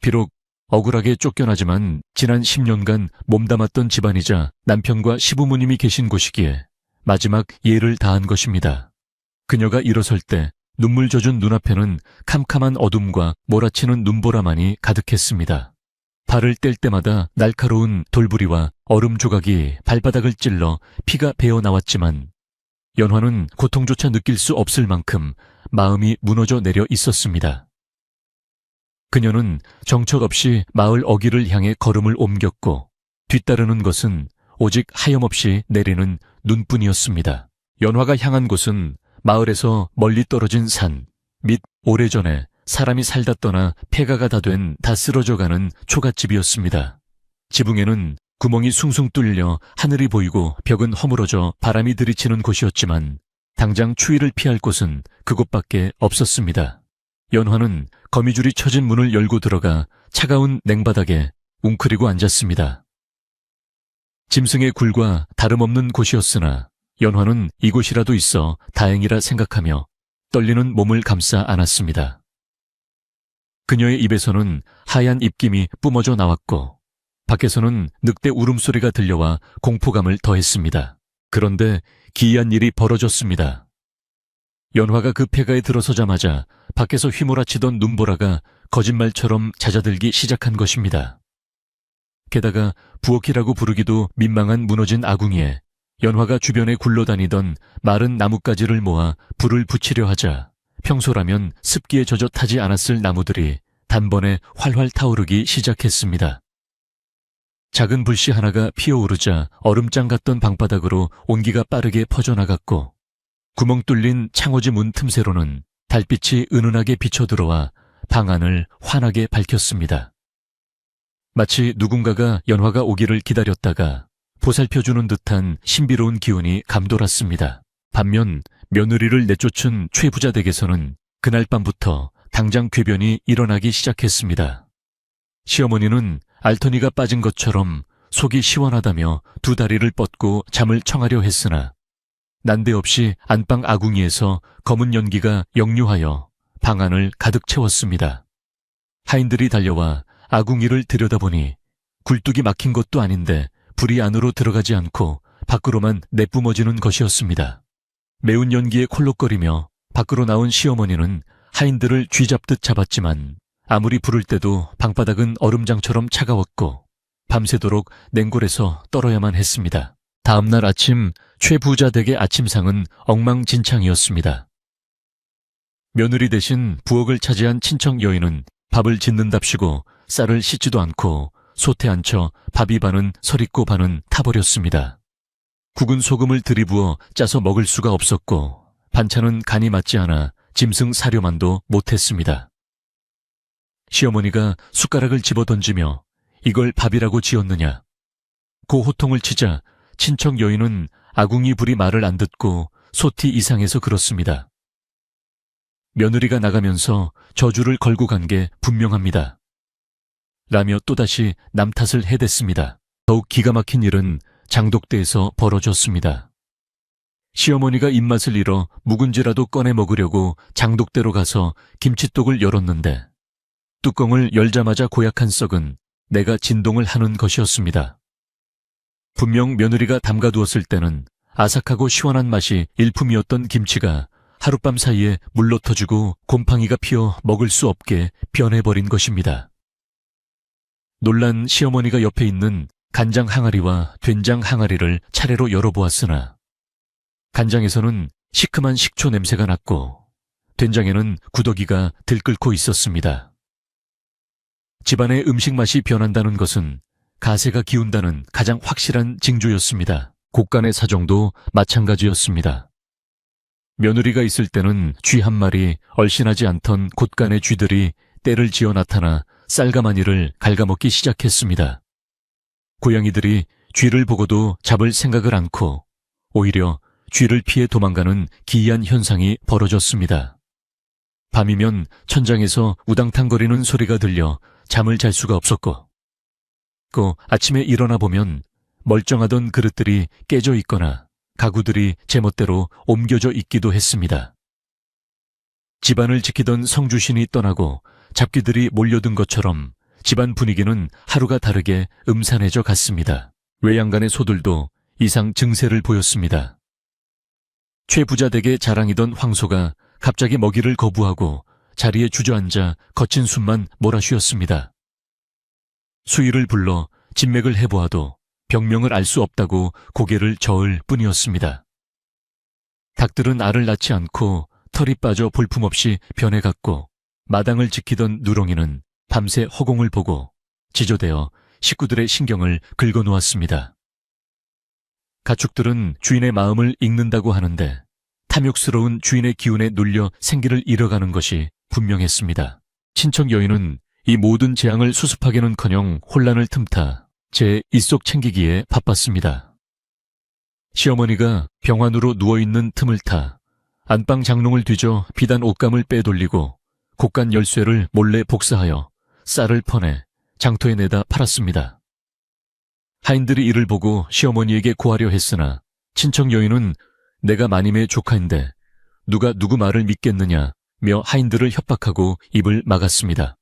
비록 억울하게 쫓겨나지만 지난 10년간 몸담았던 집안이자 남편과 시부모님이 계신 곳이기에 마지막 예를 다한 것입니다. 그녀가 일어설 때 눈물 젖은 눈앞에는 캄캄한 어둠과 몰아치는 눈보라만이 가득했습니다. 발을 뗄 때마다 날카로운 돌부리와 얼음 조각이 발바닥을 찔러 피가 배어 나왔지만 연화는 고통조차 느낄 수 없을 만큼 마음이 무너져 내려 있었습니다. 그녀는 정처 없이 마을 어귀를 향해 걸음을 옮겼고 뒤따르는 것은 오직 하염없이 내리는 눈뿐이었습니다. 연화가 향한 곳은 마을에서 멀리 떨어진 산 및 오래전에 사람이 살다 떠나 폐가가 다 된 다 쓰러져가는 초가집이었습니다. 지붕에는 구멍이 숭숭 뚫려 하늘이 보이고 벽은 허물어져 바람이 들이치는 곳이었지만 당장 추위를 피할 곳은 그곳밖에 없었습니다. 연화는 거미줄이 쳐진 문을 열고 들어가 차가운 냉바닥에 웅크리고 앉았습니다. 짐승의 굴과 다름없는 곳이었으나 연화는 이곳이라도 있어 다행이라 생각하며 떨리는 몸을 감싸 안았습니다. 그녀의 입에서는 하얀 입김이 뿜어져 나왔고 밖에서는 늑대 울음소리가 들려와 공포감을 더했습니다. 그런데 기이한 일이 벌어졌습니다. 연화가 그 폐가에 들어서자마자 밖에서 휘몰아치던 눈보라가 거짓말처럼 잦아들기 시작한 것입니다. 게다가 부엌이라고 부르기도 민망한 무너진 아궁이에 연화가 주변에 굴러다니던 마른 나뭇가지를 모아 불을 붙이려 하자 평소라면 습기에 젖어 타지 않았을 나무들이 단번에 활활 타오르기 시작했습니다. 작은 불씨 하나가 피어오르자 얼음장 같던 방바닥으로 온기가 빠르게 퍼져나갔고 구멍 뚫린 창호지 문 틈새로는 달빛이 은은하게 비쳐들어와 방 안을 환하게 밝혔습니다. 마치 누군가가 연화가 오기를 기다렸다가 보살펴주는 듯한 신비로운 기운이 감돌았습니다. 반면 며느리를 내쫓은 최부자 댁에서는 그날 밤부터 당장 궤변이 일어나기 시작했습니다. 시어머니는 알터니가 빠진 것처럼 속이 시원하다며 두 다리를 뻗고 잠을 청하려 했으나 난데없이 안방 아궁이에서 검은 연기가 역류하여 방 안을 가득 채웠습니다. 하인들이 달려와 아궁이를 들여다보니 굴뚝이 막힌 것도 아닌데 불이 안으로 들어가지 않고 밖으로만 내뿜어지는 것이었습니다. 매운 연기에 콜록거리며 밖으로 나온 시어머니는 하인들을 쥐잡듯 잡았지만 아무리 부를 때도 방바닥은 얼음장처럼 차가웠고 밤새도록 냉골에서 떨어야만 했습니다. 다음날 아침 최 부자 댁의 아침상은 엉망진창이었습니다. 며느리 대신 부엌을 차지한 친척 여인은 밥을 짓는답시고 쌀을 씻지도 않고 솥에 앉혀 밥이 반은 서리고 반은 타버렸습니다. 국은 소금을 들이부어 짜서 먹을 수가 없었고 반찬은 간이 맞지 않아 짐승 사료만도 못했습니다. 시어머니가 숟가락을 집어던지며 이걸 밥이라고 지었느냐. 고 호통을 치자 친척 여인은 아궁이 불이 말을 안 듣고 소티 이상해서 그렇습니다. 며느리가 나가면서 저주를 걸고 간 게 분명합니다. 라며 또다시 남 탓을 해댔습니다. 더욱 기가 막힌 일은 장독대에서 벌어졌습니다. 시어머니가 입맛을 잃어 묵은지라도 꺼내 먹으려고 장독대로 가서 김치독을 열었는데 뚜껑을 열자마자 고약한 썩은 내가 진동을 하는 것이었습니다. 분명 며느리가 담가두었을 때는 아삭하고 시원한 맛이 일품이었던 김치가 하룻밤 사이에 물로 터지고 곰팡이가 피어 먹을 수 없게 변해버린 것입니다. 놀란 시어머니가 옆에 있는 간장 항아리와 된장 항아리를 차례로 열어보았으나 간장에서는 시큼한 식초 냄새가 났고 된장에는 구더기가 들끓고 있었습니다. 집안의 음식 맛이 변한다는 것은 가세가 기운다는 가장 확실한 징조였습니다. 곳간의 사정도 마찬가지였습니다. 며느리가 있을 때는 쥐 한 마리 얼씬하지 않던 곳간의 쥐들이 때를 지어 나타나 쌀가마니를 갉아먹기 시작했습니다. 고양이들이 쥐를 보고도 잡을 생각을 않고 오히려 쥐를 피해 도망가는 기이한 현상이 벌어졌습니다. 밤이면 천장에서 우당탕거리는 소리가 들려 잠을 잘 수가 없었고 아침에 일어나 보면 멀쩡하던 그릇들이 깨져 있거나 가구들이 제멋대로 옮겨져 있기도 했습니다. 집안을 지키던 성주신이 떠나고 잡귀들이 몰려든 것처럼 집안 분위기는 하루가 다르게 음산해져 갔습니다. 외양간의 소들도 이상 증세를 보였습니다. 최부자 댁의 자랑이던 황소가 갑자기 먹이를 거부하고 자리에 주저앉아 거친 숨만 몰아쉬었습니다. 수의를 불러 진맥을 해보아도 병명을 알 수 없다고 고개를 저을 뿐이었습니다. 닭들은 알을 낳지 않고 털이 빠져 볼품없이 변해갔고 마당을 지키던 누렁이는 밤새 허공을 보고 지저대어 식구들의 신경을 긁어놓았습니다. 가축들은 주인의 마음을 읽는다고 하는데 탐욕스러운 주인의 기운에 눌려 생기를 잃어가는 것이 분명했습니다. 친척 여인은 이 모든 재앙을 수습하기는커녕 혼란을 틈타 제 입속 챙기기에 바빴습니다. 시어머니가 병환으로 누워있는 틈을 타 안방 장롱을 뒤져 비단 옷감을 빼돌리고 곳간 열쇠를 몰래 복사하여 쌀을 퍼내 장터에 내다 팔았습니다. 하인들이 이를 보고 시어머니에게 고하려 했으나 친척 여인은 내가 마님의 조카인데 누가 누구 말을 믿겠느냐며 하인들을 협박하고 입을 막았습니다.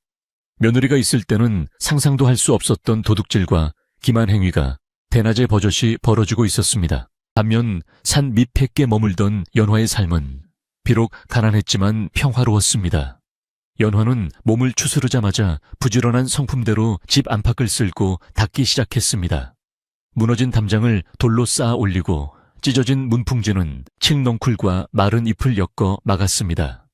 며느리가 있을 때는 상상도 할 수 없었던 도둑질과 기만 행위가 대낮에 버젓이 벌어지고 있었습니다. 반면 산 밑밖에 머물던 연화의 삶은 비록 가난했지만 평화로웠습니다. 연화는 몸을 추스르자마자 부지런한 성품대로 집 안팎을 쓸고 닦기 시작했습니다. 무너진 담장을 돌로 쌓아 올리고 찢어진 문풍지는 칡넝쿨과 마른 잎을 엮어 막았습니다.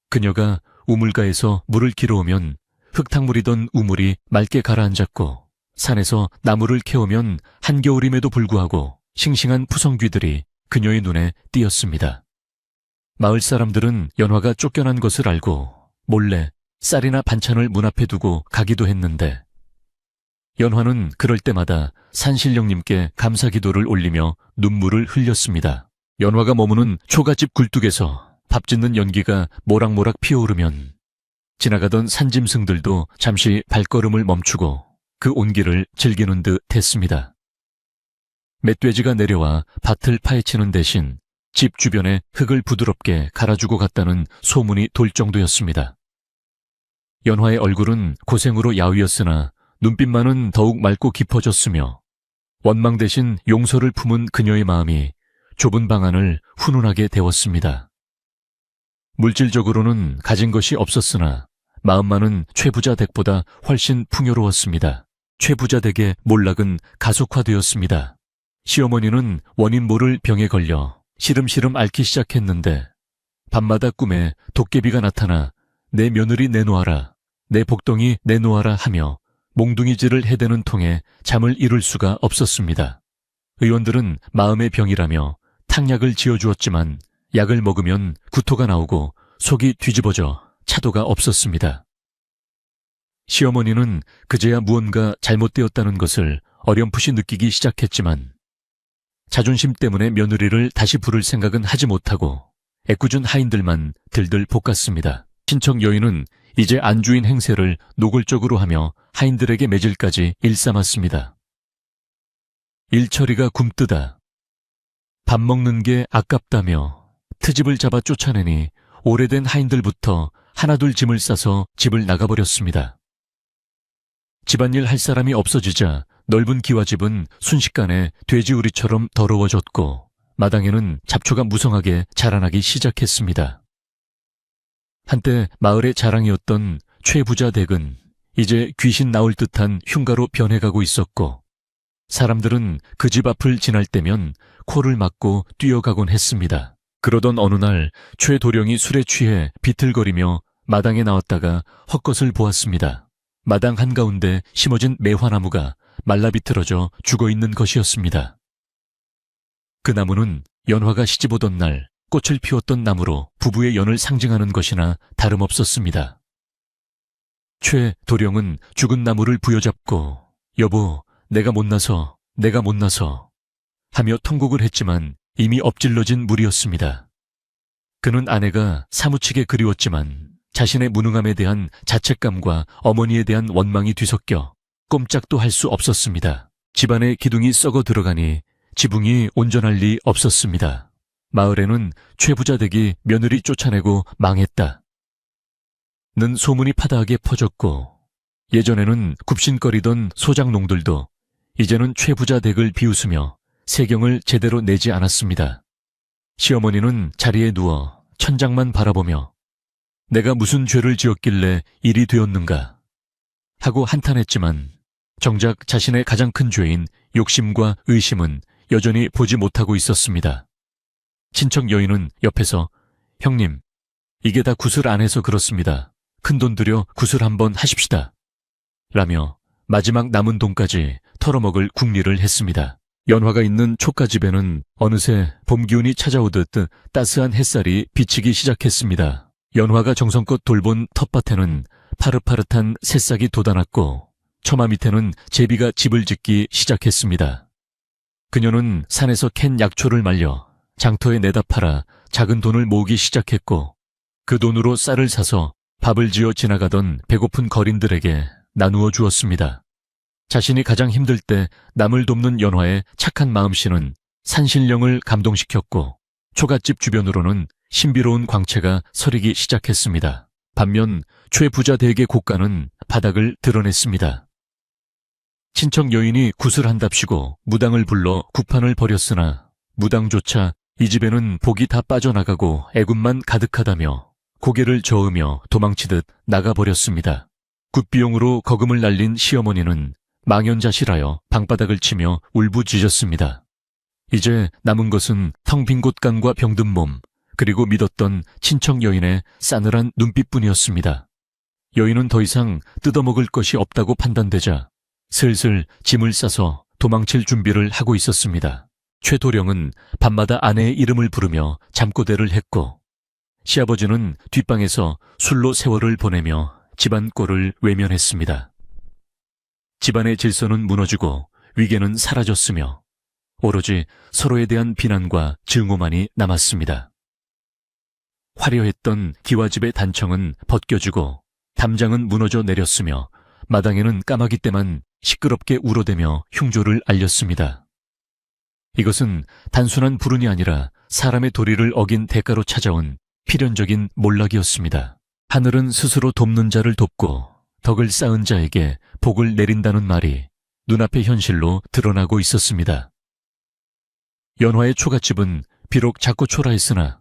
그녀가 우물가에서 물을 길어오면 흙탕물이던 우물이 맑게 가라앉았고 산에서 나무를 캐오면 한겨울임에도 불구하고 싱싱한 푸성귀들이 그녀의 눈에 띄었습니다. 마을 사람들은 연화가 쫓겨난 것을 알고 몰래 쌀이나 반찬을 문 앞에 두고 가기도 했는데 연화는 그럴 때마다 산신령님께 감사기도를 올리며 눈물을 흘렸습니다. 연화가 머무는 초가집 굴뚝에서 밥 짓는 연기가 모락모락 피어오르면 지나가던 산짐승들도 잠시 발걸음을 멈추고 그 온기를 즐기는 듯 했습니다. 멧돼지가 내려와 밭을 파헤치는 대신 집 주변에 흙을 부드럽게 갈아주고 갔다는 소문이 돌 정도였습니다. 연화의 얼굴은 고생으로 야위었으나 눈빛만은 더욱 맑고 깊어졌으며 원망 대신 용서를 품은 그녀의 마음이 좁은 방 안을 훈훈하게 데웠습니다. 물질적으로는 가진 것이 없었으나 마음만은 최부자 댁보다 훨씬 풍요로웠습니다. 최부자 댁의 몰락은 가속화되었습니다. 시어머니는 원인 모를 병에 걸려 시름시름 앓기 시작했는데 밤마다 꿈에 도깨비가 나타나 내 며느리 내놓아라, 내 복덩이 내놓아라 하며 몽둥이질을 해대는 통에 잠을 이룰 수가 없었습니다. 의원들은 마음의 병이라며 탕약을 지어주었지만 약을 먹으면 구토가 나오고 속이 뒤집어져 차도가 없었습니다. 시어머니는 그제야 무언가 잘못되었다는 것을 어렴풋이 느끼기 시작했지만 자존심 때문에 며느리를 다시 부를 생각은 하지 못하고 애꿎은 하인들만 들들 볶았습니다. 친척 여인은 이제 안주인 행세를 노골적으로 하며 하인들에게 매질까지 일삼았습니다. 일처리가 굼뜨다. 밥 먹는 게 아깝다며 트집을 잡아 쫓아내니 오래된 하인들부터 하나둘 짐을 싸서 집을 나가버렸습니다. 집안일 할 사람이 없어지자 넓은 기와집은 순식간에 돼지우리처럼 더러워졌고 마당에는 잡초가 무성하게 자라나기 시작했습니다. 한때 마을의 자랑이었던 최부자 댁은 이제 귀신 나올 듯한 흉가로 변해가고 있었고 사람들은 그 집 앞을 지날 때면 코를 막고 뛰어가곤 했습니다. 그러던 어느 날 최도령이 술에 취해 비틀거리며 마당에 나왔다가 헛것을 보았습니다. 마당 한가운데 심어진 매화나무가 말라비틀어져 죽어있는 것이었습니다. 그 나무는 연화가 시집오던 날 꽃을 피웠던 나무로 부부의 연을 상징하는 것이나 다름없었습니다. 최도령은 죽은 나무를 부여잡고 여보, 내가 못나서 하며 통곡을 했지만 이미 엎질러진 물이었습니다. 그는 아내가 사무치게 그리웠지만 자신의 무능함에 대한 자책감과 어머니에 대한 원망이 뒤섞여 꼼짝도 할 수 없었습니다. 집안의 기둥이 썩어 들어가니 지붕이 온전할 리 없었습니다. 마을에는 최부자 댁이 며느리 쫓아내고 망했다 는 소문이 파다하게 퍼졌고 예전에는 굽신거리던 소장농들도 이제는 최부자 댁을 비웃으며 세경을 제대로 내지 않았습니다. 시어머니는 자리에 누워 천장만 바라보며 내가 무슨 죄를 지었길래 일이 되었는가 하고 한탄했지만 정작 자신의 가장 큰 죄인 욕심과 의심은 여전히 보지 못하고 있었습니다. 친척 여인은 옆에서 형님, 이게 다 구슬 안 해서 그렇습니다. 큰돈 들여 구슬 한번 하십시다. 라며 마지막 남은 돈까지 털어먹을 궁리를 했습니다. 연화가 있는 촉가집에는 어느새 봄 기운이 찾아오듯 따스한 햇살이 비치기 시작했습니다. 연화가 정성껏 돌본 텃밭에는 파릇파릇한 새싹이 돋아났고 처마 밑에는 제비가 집을 짓기 시작했습니다. 그녀는 산에서 캔 약초를 말려 장터에 내다 팔아 작은 돈을 모으기 시작했고 그 돈으로 쌀을 사서 밥을 지어 지나가던 배고픈 거린들에게 나누어 주었습니다. 자신이 가장 힘들 때 남을 돕는 연화의 착한 마음씨는 산신령을 감동시켰고 초갓집 주변으로는 신비로운 광채가 서리기 시작했습니다. 반면 최부자 댁의 고가는 바닥을 드러냈습니다. 친척 여인이 구슬한답시고 무당을 불러 구판을 벌였으나 무당조차 이 집에는 복이 다 빠져나가고 애군만 가득하다며 고개를 저으며 도망치듯 나가버렸습니다. 굿비용으로 거금을 날린 시어머니는 망연자실하여 방바닥을 치며 울부짖었습니다. 이제 남은 것은 텅 빈 곳간과 병든 몸, 그리고 믿었던 친척 여인의 싸늘한 눈빛뿐이었습니다. 여인은 더 이상 뜯어먹을 것이 없다고 판단되자 슬슬 짐을 싸서 도망칠 준비를 하고 있었습니다. 최도령은 밤마다 아내의 이름을 부르며 잠꼬대를 했고 시아버지는 뒷방에서 술로 세월을 보내며 집안 꼴을 외면했습니다. 집안의 질서는 무너지고 위계는 사라졌으며 오로지 서로에 대한 비난과 증오만이 남았습니다. 화려했던 기와집의 단청은 벗겨지고 담장은 무너져 내렸으며 마당에는 까마귀 떼만 시끄럽게 울어대며 흉조를 알렸습니다. 이것은 단순한 불운이 아니라 사람의 도리를 어긴 대가로 찾아온 필연적인 몰락이었습니다. 하늘은 스스로 돕는 자를 돕고 덕을 쌓은 자에게 복을 내린다는 말이 눈앞의 현실로 드러나고 있었습니다. 연화의 초가집은 비록 작고 초라했으나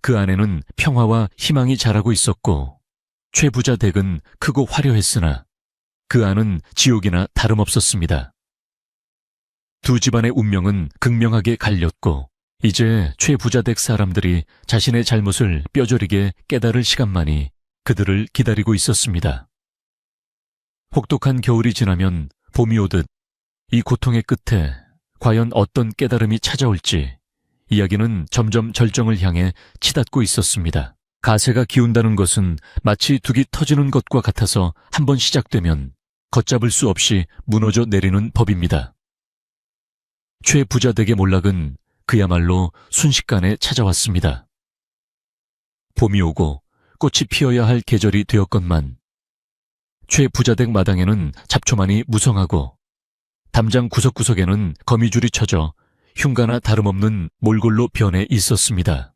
그 안에는 평화와 희망이 자라고 있었고 최부자 댁은 크고 화려했으나 그 안은 지옥이나 다름없었습니다. 두 집안의 운명은 극명하게 갈렸고 이제 최부자 댁 사람들이 자신의 잘못을 뼈저리게 깨달을 시간만이 그들을 기다리고 있었습니다. 혹독한 겨울이 지나면 봄이 오듯 이 고통의 끝에 과연 어떤 깨달음이 찾아올지 이야기는 점점 절정을 향해 치닫고 있었습니다. 가세가 기운다는 것은 마치 둑이 터지는 것과 같아서 한번 시작되면 걷잡을 수 없이 무너져 내리는 법입니다. 최부자 댁의 몰락은 그야말로 순식간에 찾아왔습니다. 봄이 오고 꽃이 피어야 할 계절이 되었건만 최 부자댁 마당에는 잡초만이 무성하고 담장 구석구석에는 거미줄이 쳐져 흉가나 다름없는 몰골로 변해 있었습니다.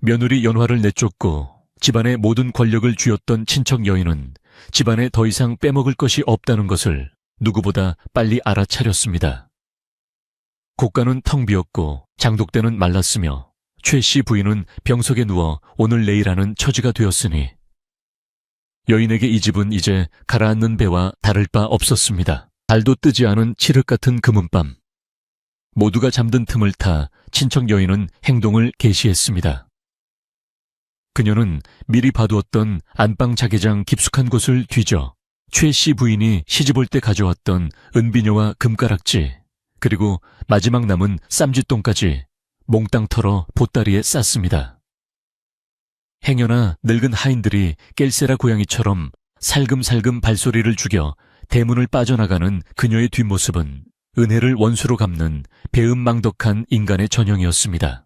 며느리 연화를 내쫓고 집안의 모든 권력을 쥐었던 친척 여인은 집안에 더 이상 빼먹을 것이 없다는 것을 누구보다 빨리 알아차렸습니다. 고가는 텅 비었고 장독대는 말랐으며 최 씨 부인은 병석에 누워 오늘 내일하는 처지가 되었으니 여인에게 이 집은 이제 가라앉는 배와 다를 바 없었습니다. 달도 뜨지 않은 칠흑 같은 금은밤. 모두가 잠든 틈을 타 친척 여인은 행동을 개시했습니다. 그녀는 미리 봐두었던 안방 자개장 깊숙한 곳을 뒤져 최 씨 부인이 시집올 때 가져왔던 은비녀와 금가락지 그리고 마지막 남은 쌈짓돈까지 몽땅 털어 보따리에 쌌습니다. 행여나 늙은 하인들이 깰세라 고양이처럼 살금살금 발소리를 죽여 대문을 빠져나가는 그녀의 뒷모습은 은혜를 원수로 갚는 배은망덕한 인간의 전형이었습니다.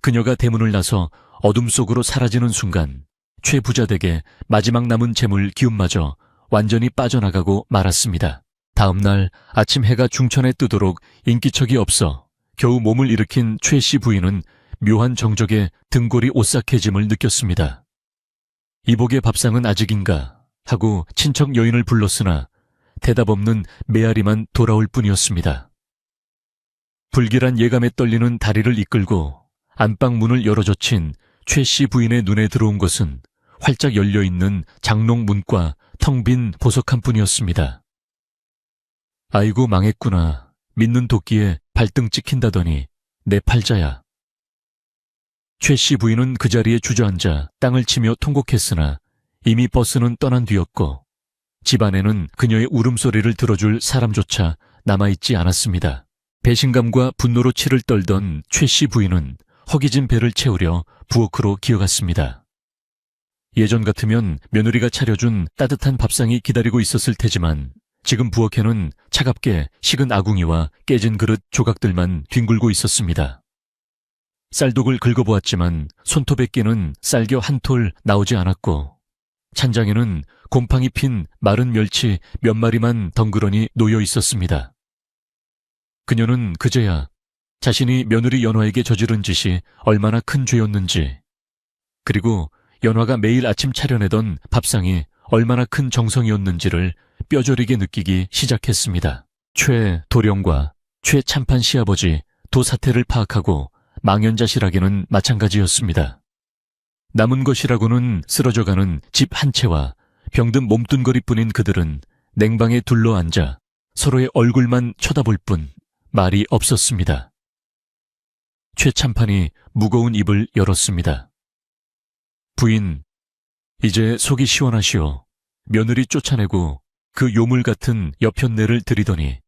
그녀가 대문을 나서 어둠 속으로 사라지는 순간 최 부자댁의 마지막 남은 재물 기운마저 완전히 빠져나가고 말았습니다. 다음 날 아침 해가 중천에 뜨도록 인기척이 없어 겨우 몸을 일으킨 최 씨 부인은 묘한 정적에 등골이 오싹해짐을 느꼈습니다. 이복의 밥상은 아직인가 하고 친척 여인을 불렀으나 대답 없는 메아리만 돌아올 뿐이었습니다. 불길한 예감에 떨리는 다리를 이끌고 안방 문을 열어젖힌 최 씨 부인의 눈에 들어온 것은 활짝 열려있는 장롱 문과 텅 빈 보석 한 뿐이었습니다. 아이고 망했구나. 믿는 도끼에 발등 찍힌다더니 내 팔자야. 최 씨 부인은 그 자리에 주저앉아 땅을 치며 통곡했으나 이미 버스는 떠난 뒤였고 집안에는 그녀의 울음소리를 들어줄 사람조차 남아있지 않았습니다. 배신감과 분노로 치를 떨던 최 씨 부인은 허기진 배를 채우려 부엌으로 기어갔습니다. 예전 같으면 며느리가 차려준 따뜻한 밥상이 기다리고 있었을 테지만 지금 부엌에는 차갑게 식은 아궁이와 깨진 그릇 조각들만 뒹굴고 있었습니다. 쌀독을 긁어보았지만 손톱에 끼는 쌀겨 한 톨 나오지 않았고 찬장에는 곰팡이 핀 마른 멸치 몇 마리만 덩그러니 놓여 있었습니다. 그녀는 그제야 자신이 며느리 연화에게 저지른 짓이 얼마나 큰 죄였는지, 그리고 연화가 매일 아침 차려내던 밥상이 얼마나 큰 정성이었는지를 뼈저리게 느끼기 시작했습니다. 최 도령과 최 참판 시아버지 도 사태를 파악하고 망연자실하기는 마찬가지였습니다. 남은 것이라고는 쓰러져가는 집 한 채와 병든 몸뚱거리뿐인 그들은 냉방에 둘러앉아 서로의 얼굴만 쳐다볼 뿐 말이 없었습니다. 최 참판이 무거운 입을 열었습니다. 부인, 이제 속이 시원하시오. 며느리 쫓아내고 그 요물 같은 여편네를 들이더니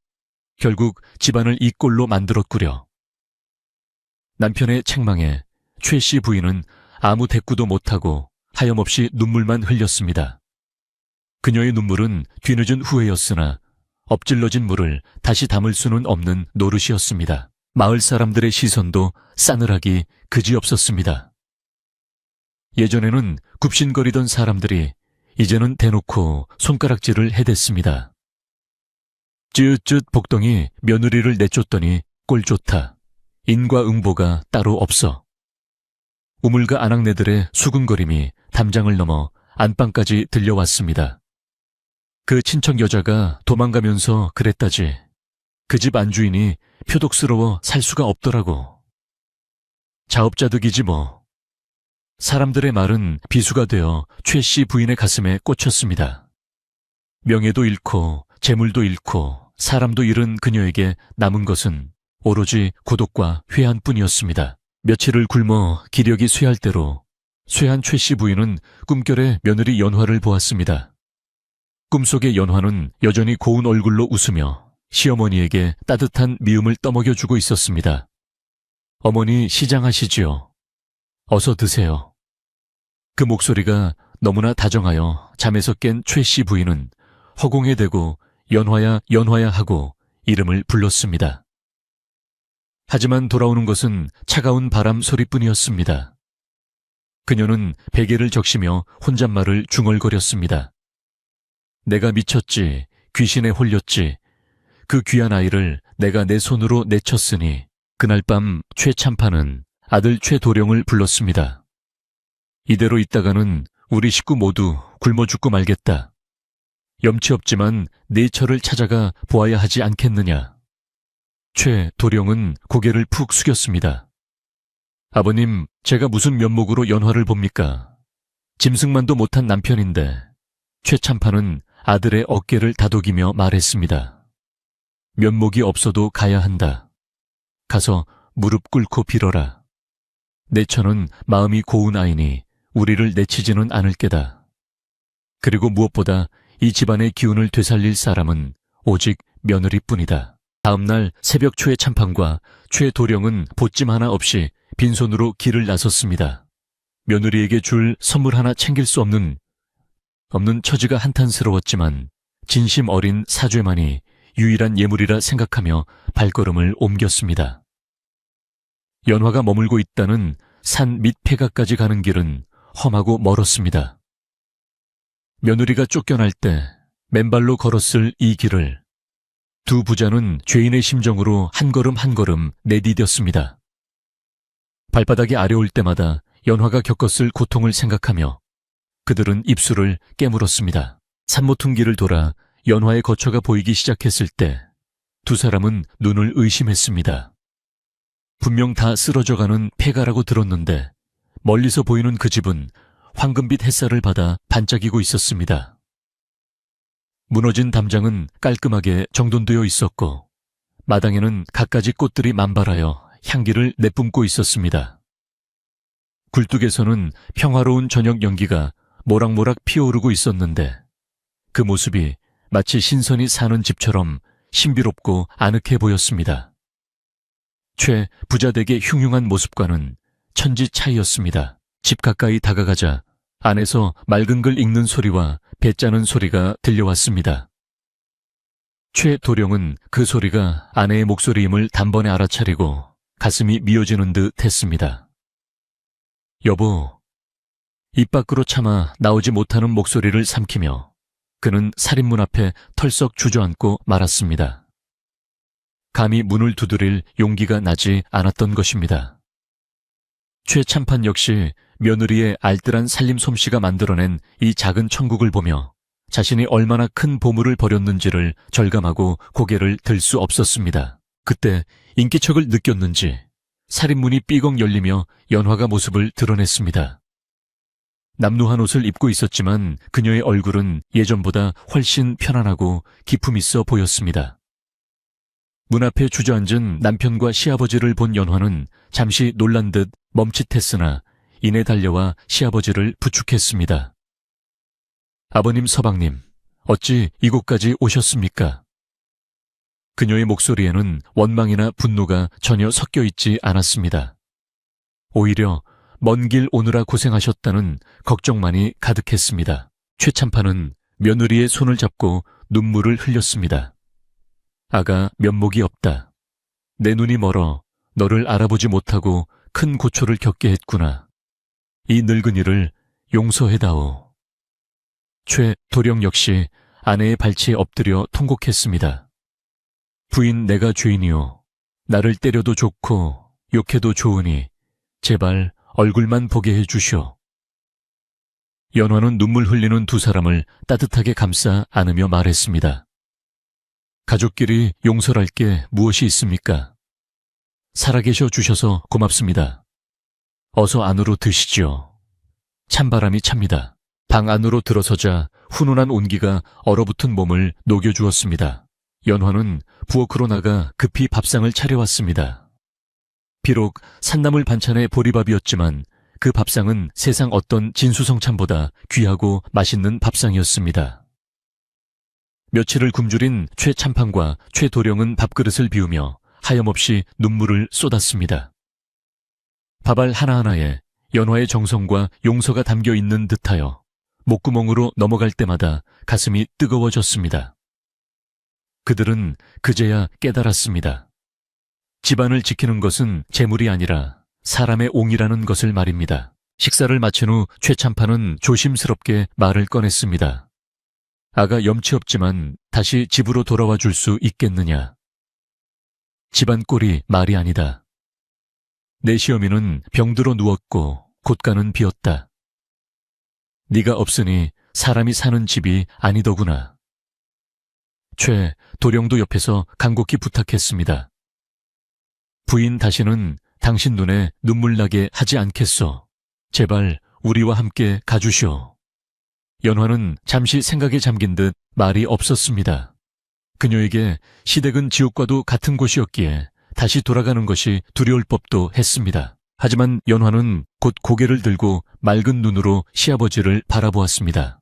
결국 집안을 이 꼴로 만들었구려. 남편의 책망에 최 씨 부인은 아무 대꾸도 못하고 하염없이 눈물만 흘렸습니다. 그녀의 눈물은 뒤늦은 후회였으나 엎질러진 물을 다시 담을 수는 없는 노릇이었습니다. 마을 사람들의 시선도 싸늘하기 그지없었습니다. 예전에는 굽신거리던 사람들이 이제는 대놓고 손가락질을 해댔습니다. 쯧쯧 복덩이 며느리를 내쫓더니 꼴 좋다. 인과응보가 따로 없어. 우물가 아낙네들의 수군거림이 담장을 넘어 안방까지 들려왔습니다. 그 친척 여자가 도망가면서 그랬다지. 그 집 안주인이 표독스러워 살 수가 없더라고. 자업자득이지 뭐. 사람들의 말은 비수가 되어 최 씨 부인의 가슴에 꽂혔습니다. 명예도 잃고 재물도 잃고 사람도 잃은 그녀에게 남은 것은 오로지 고독과 회한뿐이었습니다. 며칠을 굶어 기력이 쇠할 대로 쇠한 최 씨 부인은 꿈결에 며느리 연화를 보았습니다. 꿈속의 연화는 여전히 고운 얼굴로 웃으며 시어머니에게 따뜻한 미움을 떠먹여주고 있었습니다. 어머니 시장하시지요. 어서 드세요. 그 목소리가 너무나 다정하여 잠에서 깬 최 씨 부인은 허공에 대고 연화야 연화야 하고 이름을 불렀습니다. 하지만 돌아오는 것은 차가운 바람 소리뿐이었습니다. 그녀는 베개를 적시며 혼잣말을 중얼거렸습니다. 내가 미쳤지, 귀신에 홀렸지. 그 귀한 아이를 내가 내 손으로 내쳤으니. 그날 밤 최참판은 아들 최도령을 불렀습니다. 이대로 있다가는 우리 식구 모두 굶어 죽고 말겠다. 염치 없지만 네 처를 찾아가 보아야 하지 않겠느냐. 최도령은 고개를 푹 숙였습니다. 아버님, 제가 무슨 면목으로 연화를 봅니까? 짐승만도 못한 남편인데. 최참판은 아들의 어깨를 다독이며 말했습니다. 면목이 없어도 가야 한다. 가서 무릎 꿇고 빌어라. 내 처는 마음이 고운 아이니 우리를 내치지는 않을 게다. 그리고 무엇보다 이 집안의 기운을 되살릴 사람은 오직 며느리뿐이다. 다음 날 새벽 초의 참판과 최도령은 보찜 하나 없이 빈손으로 길을 나섰습니다. 며느리에게 줄 선물 하나 챙길 수 없는 처지가 한탄스러웠지만 진심 어린 사죄만이 유일한 예물이라 생각하며 발걸음을 옮겼습니다. 연화가 머물고 있다는 산 밑 폐가까지 가는 길은 험하고 멀었습니다. 며느리가 쫓겨날 때 맨발로 걸었을 이 길을 두 부자는 죄인의 심정으로 한 걸음 한 걸음 내디뎠습니다. 발바닥이 아려올 때마다 연화가 겪었을 고통을 생각하며 그들은 입술을 깨물었습니다. 산모퉁기를 돌아 연화의 거처가 보이기 시작했을 때 두 사람은 눈을 의심했습니다. 분명 다 쓰러져가는 폐가라고 들었는데 멀리서 보이는 그 집은 황금빛 햇살을 받아 반짝이고 있었습니다. 무너진 담장은 깔끔하게 정돈되어 있었고 마당에는 갖가지 꽃들이 만발하여 향기를 내뿜고 있었습니다. 굴뚝에서는 평화로운 저녁 연기가 모락모락 피어오르고 있었는데 그 모습이 마치 신선히 사는 집처럼 신비롭고 아늑해 보였습니다. 최 부자댁의 흉흉한 모습과는 천지 차이였습니다. 집 가까이 다가가자 안에서 맑은 글 읽는 소리와 배 짜는 소리가 들려왔습니다. 최도령은 그 소리가 아내의 목소리임을 단번에 알아차리고 가슴이 미어지는 듯 했습니다. 여보, 입 밖으로 차마 나오지 못하는 목소리를 삼키며 그는 살인문 앞에 털썩 주저앉고 말았습니다. 감히 문을 두드릴 용기가 나지 않았던 것입니다. 최참판 역시 며느리의 알뜰한 살림 솜씨가 만들어낸 이 작은 천국을 보며 자신이 얼마나 큰 보물을 버렸는지를 절감하고 고개를 들 수 없었습니다. 그때 인기척을 느꼈는지 살인문이 삐걱 열리며 연화가 모습을 드러냈습니다. 남루한 옷을 입고 있었지만 그녀의 얼굴은 예전보다 훨씬 편안하고 기품 있어 보였습니다. 문 앞에 주저앉은 남편과 시아버지를 본 연화는 잠시 놀란 듯 멈칫했으나 이내 달려와 시아버지를 부축했습니다. 아버님 서방님, 어찌 이곳까지 오셨습니까? 그녀의 목소리에는 원망이나 분노가 전혀 섞여 있지 않았습니다. 오히려 먼 길 오느라 고생하셨다는 걱정만이 가득했습니다. 최참판은 며느리의 손을 잡고 눈물을 흘렸습니다. 아가 면목이 없다. 내 눈이 멀어 너를 알아보지 못하고 큰 고초를 겪게 했구나. 이 늙은이를 용서해다오. 최도령 역시 아내의 발치에 엎드려 통곡했습니다. 부인 내가 죄인이오. 나를 때려도 좋고 욕해도 좋으니 제발 얼굴만 보게 해주시오. 연화는 눈물 흘리는 두 사람을 따뜻하게 감싸 안으며 말했습니다. 가족끼리 용서할 게 무엇이 있습니까? 살아계셔 주셔서 고맙습니다. 어서 안으로 드시지요. 찬바람이 찹니다. 방 안으로 들어서자 훈훈한 온기가 얼어붙은 몸을 녹여주었습니다. 연화는 부엌으로 나가 급히 밥상을 차려왔습니다. 비록 산나물 반찬의 보리밥이었지만 그 밥상은 세상 어떤 진수성찬보다 귀하고 맛있는 밥상이었습니다. 며칠을 굶주린 최참판과 최도령은 밥그릇을 비우며 하염없이 눈물을 쏟았습니다. 밥알 하나하나에 연화의 정성과 용서가 담겨 있는 듯하여 목구멍으로 넘어갈 때마다 가슴이 뜨거워졌습니다. 그들은 그제야 깨달았습니다. 집안을 지키는 것은 재물이 아니라 사람의 옹이라는 것을 말입니다. 식사를 마친 후 최참판은 조심스럽게 말을 꺼냈습니다. 아가 염치 없지만 다시 집으로 돌아와 줄 수 있겠느냐. 집안 꼴이 말이 아니다. 내 시어미는 병들어 누웠고 곳간은 비었다. 네가 없으니 사람이 사는 집이 아니더구나. 최 도령도 옆에서 간곡히 부탁했습니다. 부인 다시는 당신 눈에 눈물 나게 하지 않겠소. 제발 우리와 함께 가주시오. 연화는 잠시 생각에 잠긴 듯 말이 없었습니다. 그녀에게 시댁은 지옥과도 같은 곳이었기에 다시 돌아가는 것이 두려울 법도 했습니다. 하지만 연화는 곧 고개를 들고 맑은 눈으로 시아버지를 바라보았습니다.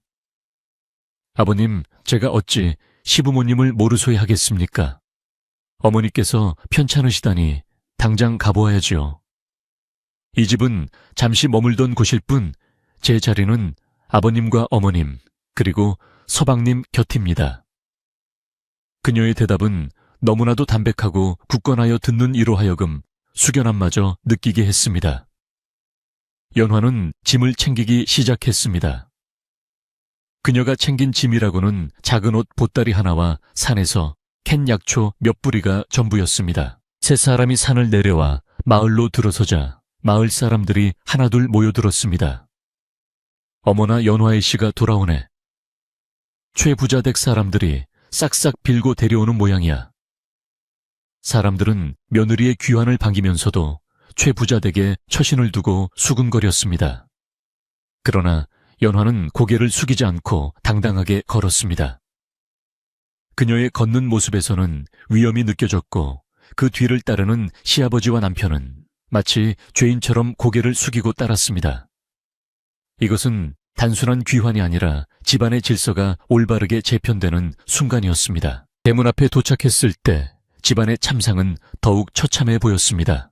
아버님, 제가 어찌 시부모님을 모르소이 하겠습니까? 어머니께서 편찮으시다니 당장 가보아야지요. 이 집은 잠시 머물던 곳일 뿐 제 자리는 아버님과 어머님 그리고 서방님 곁입니다. 그녀의 대답은 너무나도 담백하고 굳건하여 듣는 이로 하여금 숙연함마저 느끼게 했습니다. 연화는 짐을 챙기기 시작했습니다. 그녀가 챙긴 짐이라고는 작은 옷 보따리 하나와 산에서 캔 약초 몇 뿌리가 전부였습니다. 세 사람이 산을 내려와 마을로 들어서자 마을 사람들이 하나둘 모여들었습니다. 어머나 연화의 씨가 돌아오네. 최부자댁 사람들이 싹싹 빌고 데려오는 모양이야. 사람들은 며느리의 귀환을 반기면서도 최부자댁에 처신을 두고 수군거렸습니다. 그러나 연화는 고개를 숙이지 않고 당당하게 걸었습니다. 그녀의 걷는 모습에서는 위엄이 느껴졌고 그 뒤를 따르는 시아버지와 남편은 마치 죄인처럼 고개를 숙이고 따랐습니다. 이것은 단순한 귀환이 아니라 집안의 질서가 올바르게 재편되는 순간이었습니다. 대문 앞에 도착했을 때 집안의 참상은 더욱 처참해 보였습니다.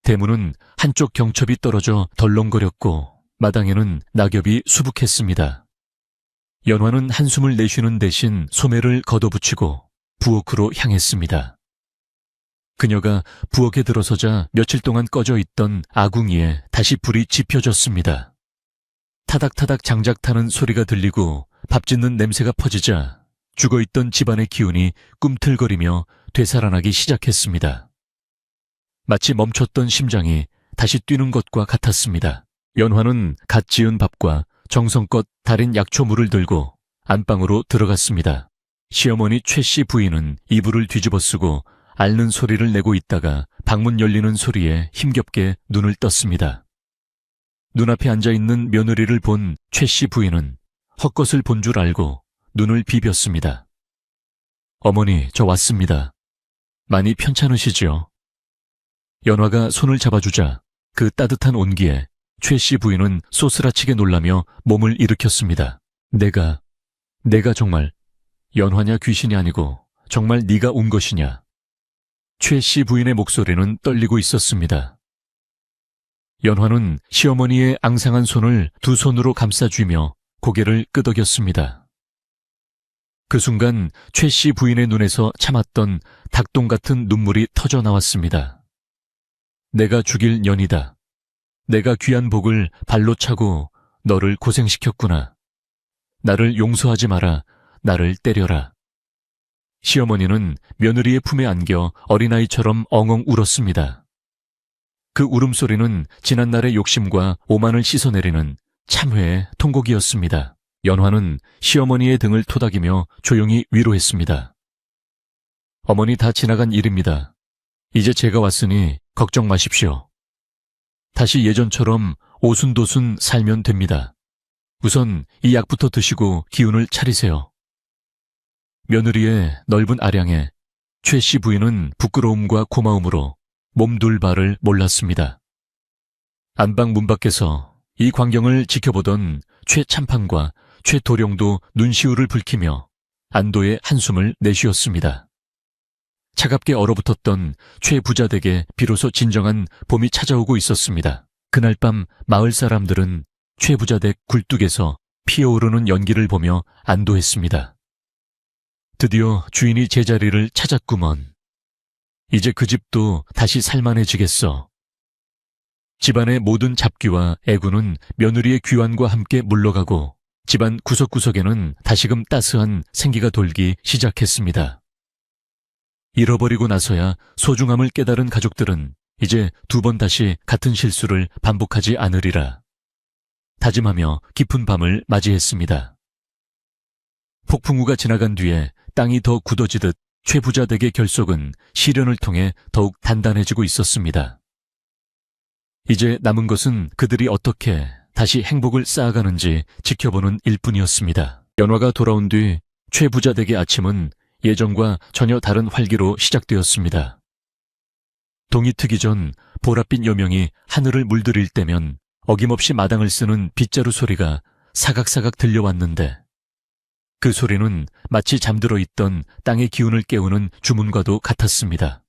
대문은 한쪽 경첩이 떨어져 덜렁거렸고 마당에는 낙엽이 수북했습니다. 연화는 한숨을 내쉬는 대신 소매를 걷어붙이고 부엌으로 향했습니다. 그녀가 부엌에 들어서자 며칠 동안 꺼져 있던 아궁이에 다시 불이 지펴졌습니다. 타닥타닥 장작 타는 소리가 들리고 밥 짓는 냄새가 퍼지자 죽어있던 집안의 기운이 꿈틀거리며 되살아나기 시작했습니다. 마치 멈췄던 심장이 다시 뛰는 것과 같았습니다. 연화는 갓 지은 밥과 정성껏 달인 약초물을 들고 안방으로 들어갔습니다. 시어머니 최씨 부인은 이불을 뒤집어 쓰고 앓는 소리를 내고 있다가 방문 열리는 소리에 힘겹게 눈을 떴습니다. 눈앞에 앉아있는 며느리를 본 최씨 부인은 헛것을 본 줄 알고 눈을 비볐습니다. 어머니, 저 왔습니다. 많이 편찮으시지요? 연화가 손을 잡아주자 그 따뜻한 온기에 최씨 부인은 쏘스라치게 놀라며 몸을 일으켰습니다. 내가 정말 연화냐 귀신이 아니고 정말 네가 온 것이냐? 최씨 부인의 목소리는 떨리고 있었습니다. 연화는 시어머니의 앙상한 손을 두 손으로 감싸쥐며 고개를 끄덕였습니다. 그 순간 최씨 부인의 눈에서 참았던 닭똥 같은 눈물이 터져 나왔습니다. 내가 죽일 년이다. 내가 귀한 복을 발로 차고 너를 고생시켰구나. 나를 용서하지 마라. 나를 때려라. 시어머니는 며느리의 품에 안겨 어린아이처럼 엉엉 울었습니다. 그 울음소리는 지난날의 욕심과 오만을 씻어내리는 참회의 통곡이었습니다. 연화는 시어머니의 등을 토닥이며 조용히 위로했습니다. 어머니, 다 지나간 일입니다. 이제 제가 왔으니 걱정 마십시오. 다시 예전처럼 오순도순 살면 됩니다. 우선 이 약부터 드시고 기운을 차리세요. 며느리의 넓은 아량에 최씨 부인은 부끄러움과 고마움으로 몸둘 바를 몰랐습니다. 안방 문 밖에서 이 광경을 지켜보던 최참판과 최도령도 눈시울을 붉히며 안도의 한숨을 내쉬었습니다. 차갑게 얼어붙었던 최부자댁에 비로소 진정한 봄이 찾아오고 있었습니다. 그날 밤 마을 사람들은 최부자댁 굴뚝에서 피어오르는 연기를 보며 안도했습니다. 드디어 주인이 제자리를 찾았구먼. 이제 그 집도 다시 살만해지겠어. 집안의 모든 잡귀와 애구는 며느리의 귀환과 함께 물러가고 집안 구석구석에는 다시금 따스한 생기가 돌기 시작했습니다. 잃어버리고 나서야 소중함을 깨달은 가족들은 이제 두 번 다시 같은 실수를 반복하지 않으리라 다짐하며 깊은 밤을 맞이했습니다. 폭풍우가 지나간 뒤에 땅이 더 굳어지듯 최부자 댁의 결속은 시련을 통해 더욱 단단해지고 있었습니다. 이제 남은 것은 그들이 어떻게 다시 행복을 쌓아가는지 지켜보는 일뿐이었습니다. 연화가 돌아온 뒤 최부자 댁의 아침은 예전과 전혀 다른 활기로 시작되었습니다. 동이 트기 전 보랏빛 요명이 하늘을 물들일 때면 어김없이 마당을 쓰는 빗자루 소리가 사각사각 들려왔는데 그 소리는 마치 잠들어 있던 땅의 기운을 깨우는 주문과도 같았습니다.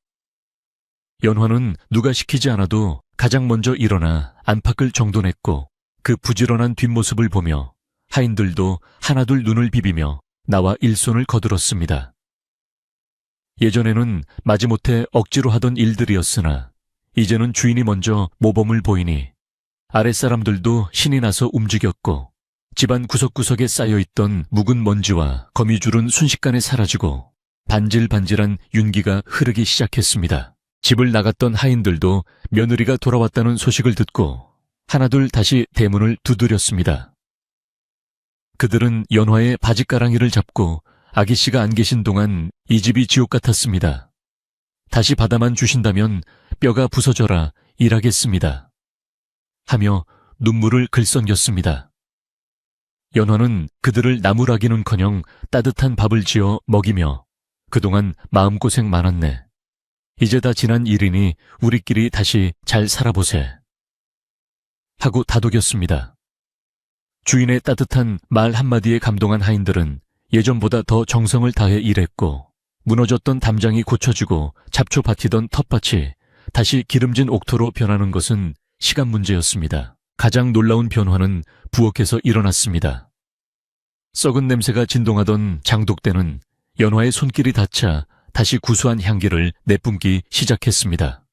연화는 누가 시키지 않아도 가장 먼저 일어나 안팎을 정돈했고 그 부지런한 뒷모습을 보며 하인들도 하나둘 눈을 비비며 나와 일손을 거들었습니다. 예전에는 마지못해 억지로 하던 일들이었으나 이제는 주인이 먼저 모범을 보이니 아랫사람들도 신이 나서 움직였고 집안 구석구석에 쌓여있던 묵은 먼지와 거미줄은 순식간에 사라지고 반질반질한 윤기가 흐르기 시작했습니다. 집을 나갔던 하인들도 며느리가 돌아왔다는 소식을 듣고 하나둘 다시 대문을 두드렸습니다. 그들은 연화의 바짓가랑이를 잡고 아기씨가 안 계신 동안 이 집이 지옥 같았습니다. 다시 받아만 주신다면 뼈가 부서져라 일하겠습니다. 하며 눈물을 글썽였습니다. 연화는 그들을 나무라기는커녕 따뜻한 밥을 지어 먹이며 그동안 마음고생 많았네. 이제 다 지난 일이니 우리끼리 다시 잘 살아보세. 하고 다독였습니다. 주인의 따뜻한 말 한마디에 감동한 하인들은 예전보다 더 정성을 다해 일했고 무너졌던 담장이 고쳐지고 잡초 밭이던 텃밭이 다시 기름진 옥토로 변하는 것은 시간 문제였습니다. 가장 놀라운 변화는 부엌에서 일어났습니다. 썩은 냄새가 진동하던 장독대는 연화의 손길이 닿자 다시 구수한 향기를 내뿜기 시작했습니다.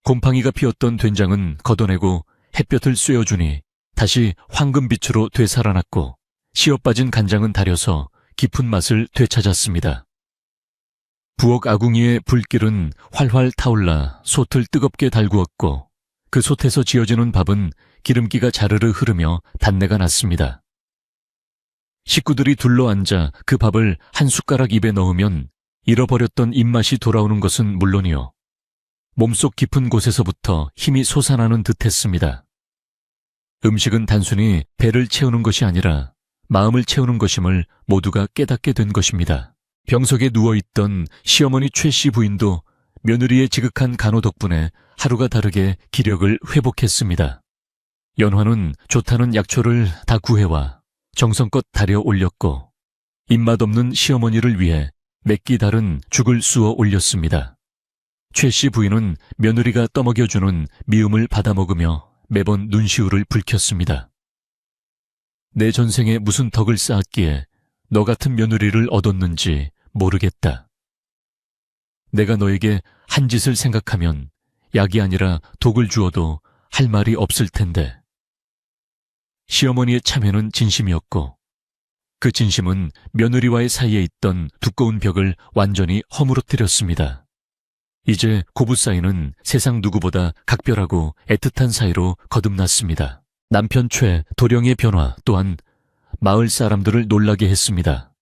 곰팡이가 피었던 된장은 걷어내고 햇볕을 쐬어주니 다시 황금빛으로 되살아났고 시어빠진 간장은 달여서 깊은 맛을 되찾았습니다. 부엌 아궁이의 불길은 활활 타올라 솥을 뜨겁게 달구었고 그 솥에서 지어지는 밥은 기름기가 자르르 흐르며 단내가 났습니다. 식구들이 둘러앉아 그 밥을 한 숟가락 입에 넣으면 잃어버렸던 입맛이 돌아오는 것은 물론이요. 몸속 깊은 곳에서부터 힘이 솟아나는 듯했습니다. 음식은 단순히 배를 채우는 것이 아니라 마음을 채우는 것임을 모두가 깨닫게 된 것입니다. 병석에 누워있던 시어머니 최씨 부인도 며느리의 지극한 간호 덕분에 하루가 다르게 기력을 회복했습니다. 연화는 좋다는 약초를 다 구해와 정성껏 달여 올렸고 입맛 없는 시어머니를 위해 맵기 다른 죽을 쑤어 올렸습니다. 최씨 부인은 며느리가 떠먹여주는 미움을 받아먹으며 매번 눈시울을 붉혔습니다. 내 전생에 무슨 덕을 쌓았기에 너 같은 며느리를 얻었는지 모르겠다. 내가 너에게 한 짓을 생각하면 약이 아니라 독을 주어도 할 말이 없을 텐데. 시어머니의 참회는 진심이었고 그 진심은 며느리와의 사이에 있던 두꺼운 벽을 완전히 허물어뜨렸습니다. 이제 고부 사이는 세상 누구보다 각별하고 애틋한 사이로 거듭났습니다. 남편 최 도령의 변화 또한 마을 사람들을 놀라게 했습니다.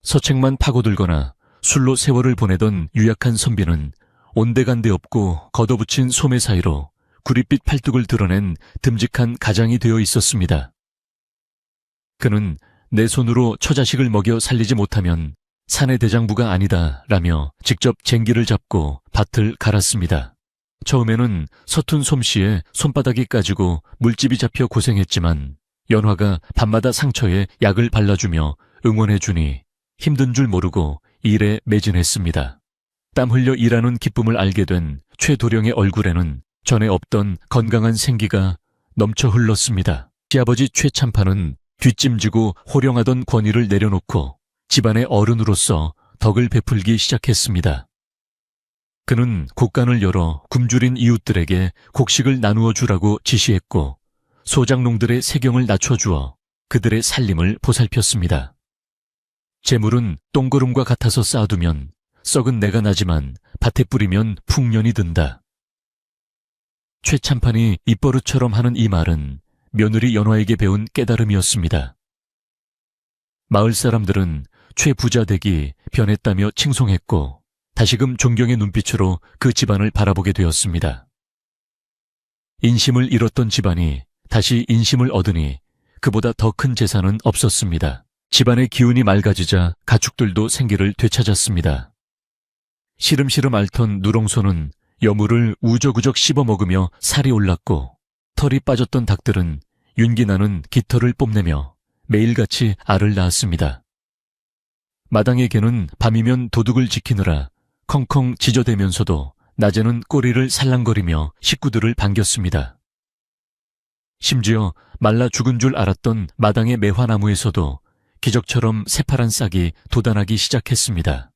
서책만 파고들거나 술로 세월을 보내던 유약한 선비는 온데간데 없고 걷어붙인 소매 사이로 구릿빛 팔뚝을 드러낸 듬직한 가장이 되어 있었습니다. 그는 내 손으로 처자식을 먹여 살리지 못하면 사내 대장부가 아니다 라며 직접 쟁기를 잡고 밭을 갈았습니다. 처음에는 서툰 솜씨에 손바닥이 까지고 물집이 잡혀 고생했지만 연화가 밤마다 상처에 약을 발라주며 응원해주니 힘든 줄 모르고 일에 매진했습니다. 땀 흘려 일하는 기쁨을 알게 된 최도령의 얼굴에는 전에 없던 건강한 생기가 넘쳐 흘렀습니다. 시아버지 최참파는 뒷짐지고 호령하던 권위를 내려놓고 집안의 어른으로서 덕을 베풀기 시작했습니다. 그는 곡간을 열어 굶주린 이웃들에게 곡식을 나누어 주라고 지시했고 소작농들의 세경을 낮춰주어 그들의 살림을 보살폈습니다. 재물은 똥거름과 같아서 쌓아두면 썩은 내가 나지만 밭에 뿌리면 풍년이 든다. 최참판이 입버릇처럼 하는 이 말은 며느리 연화에게 배운 깨달음이었습니다. 마을 사람들은 최부자 댁이 변했다며 칭송했고 다시금 존경의 눈빛으로 그 집안을 바라보게 되었습니다. 인심을 잃었던 집안이 다시 인심을 얻으니 그보다 더 큰 재산은 없었습니다. 집안의 기운이 맑아지자 가축들도 생기를 되찾았습니다. 시름시름 앓던 누렁소는 여물을 우적우적 씹어먹으며 살이 올랐고 털이 빠졌던 닭들은 윤기나는 깃털을 뽐내며 매일같이 알을 낳았습니다. 마당의 개는 밤이면 도둑을 지키느라 컹컹 짖어대면서도 낮에는 꼬리를 살랑거리며 식구들을 반겼습니다. 심지어 말라 죽은 줄 알았던 마당의 매화나무에서도 기적처럼 새파란 싹이 돋아나기 시작했습니다.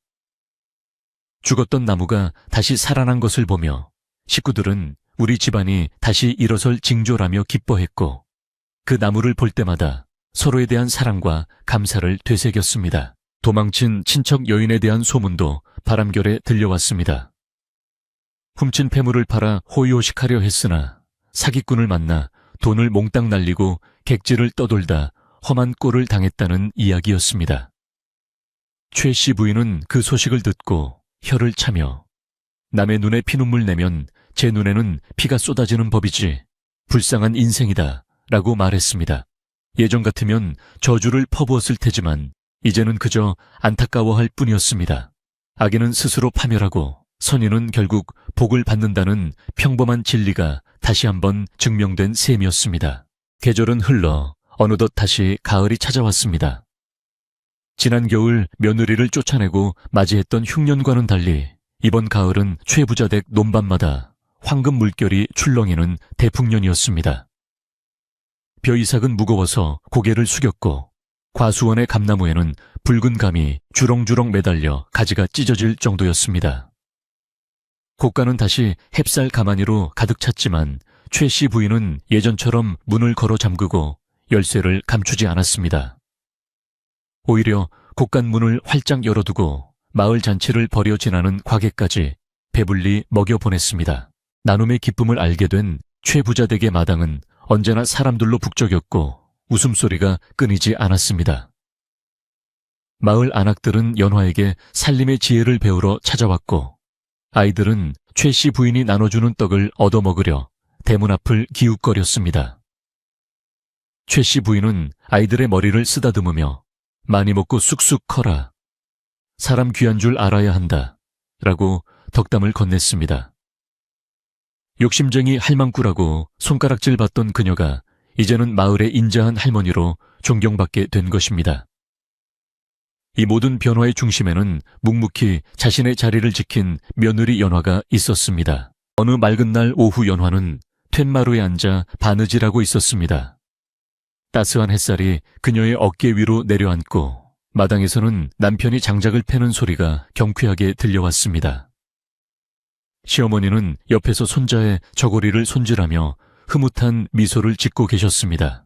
죽었던 나무가 다시 살아난 것을 보며 식구들은 우리 집안이 다시 일어설 징조라며 기뻐했고 그 나무를 볼 때마다 서로에 대한 사랑과 감사를 되새겼습니다. 도망친 친척 여인에 대한 소문도 바람결에 들려왔습니다. 훔친 폐물을 팔아 호의호식하려 했으나 사기꾼을 만나 돈을 몽땅 날리고 객지를 떠돌다 험한 꼴을 당했다는 이야기였습니다. 최 씨 부인은 그 소식을 듣고 혀를 차며 남의 눈에 피눈물 내면 제 눈에는 피가 쏟아지는 법이지 불쌍한 인생이다 라고 말했습니다. 예전 같으면 저주를 퍼부었을 테지만 이제는 그저 안타까워할 뿐이었습니다. 악인은 스스로 파멸하고 선인은 결국 복을 받는다는 평범한 진리가 다시 한번 증명된 셈이었습니다. 계절은 흘러 어느덧 다시 가을이 찾아왔습니다. 지난 겨울 며느리를 쫓아내고 맞이했던 흉년과는 달리 이번 가을은 최부자댁 논밭마다 황금 물결이 출렁이는 대풍년이었습니다. 벼이삭은 무거워서 고개를 숙였고 과수원의 감나무에는 붉은 감이 주렁주렁 매달려 가지가 찢어질 정도였습니다. 곡간은 다시 햅쌀 가마니로 가득 찼지만 최 씨 부인은 예전처럼 문을 걸어 잠그고 열쇠를 감추지 않았습니다. 오히려 곡간 문을 활짝 열어두고 마을 잔치를 벌여 지나는 과객까지 배불리 먹여보냈습니다. 나눔의 기쁨을 알게 된 최부자댁의 마당은 언제나 사람들로 북적였고 웃음소리가 끊이지 않았습니다. 마을 안악들은 연화에게 살림의 지혜를 배우러 찾아왔고 아이들은 최 씨 부인이 나눠주는 떡을 얻어먹으려 대문 앞을 기웃거렸습니다. 최 씨 부인은 아이들의 머리를 쓰다듬으며 많이 먹고 쑥쑥 커라. 사람 귀한 줄 알아야 한다. 라고 덕담을 건넸습니다. 욕심쟁이 할망구라고 손가락질 받던 그녀가 이제는 마을의 인자한 할머니로 존경받게 된 것입니다. 이 모든 변화의 중심에는 묵묵히 자신의 자리를 지킨 며느리 연화가 있었습니다. 어느 맑은 날 오후 연화는 툇마루에 앉아 바느질하고 있었습니다. 따스한 햇살이 그녀의 어깨 위로 내려앉고 마당에서는 남편이 장작을 패는 소리가 경쾌하게 들려왔습니다. 시어머니는 옆에서 손자의 저고리를 손질하며 흐뭇한 미소를 짓고 계셨습니다.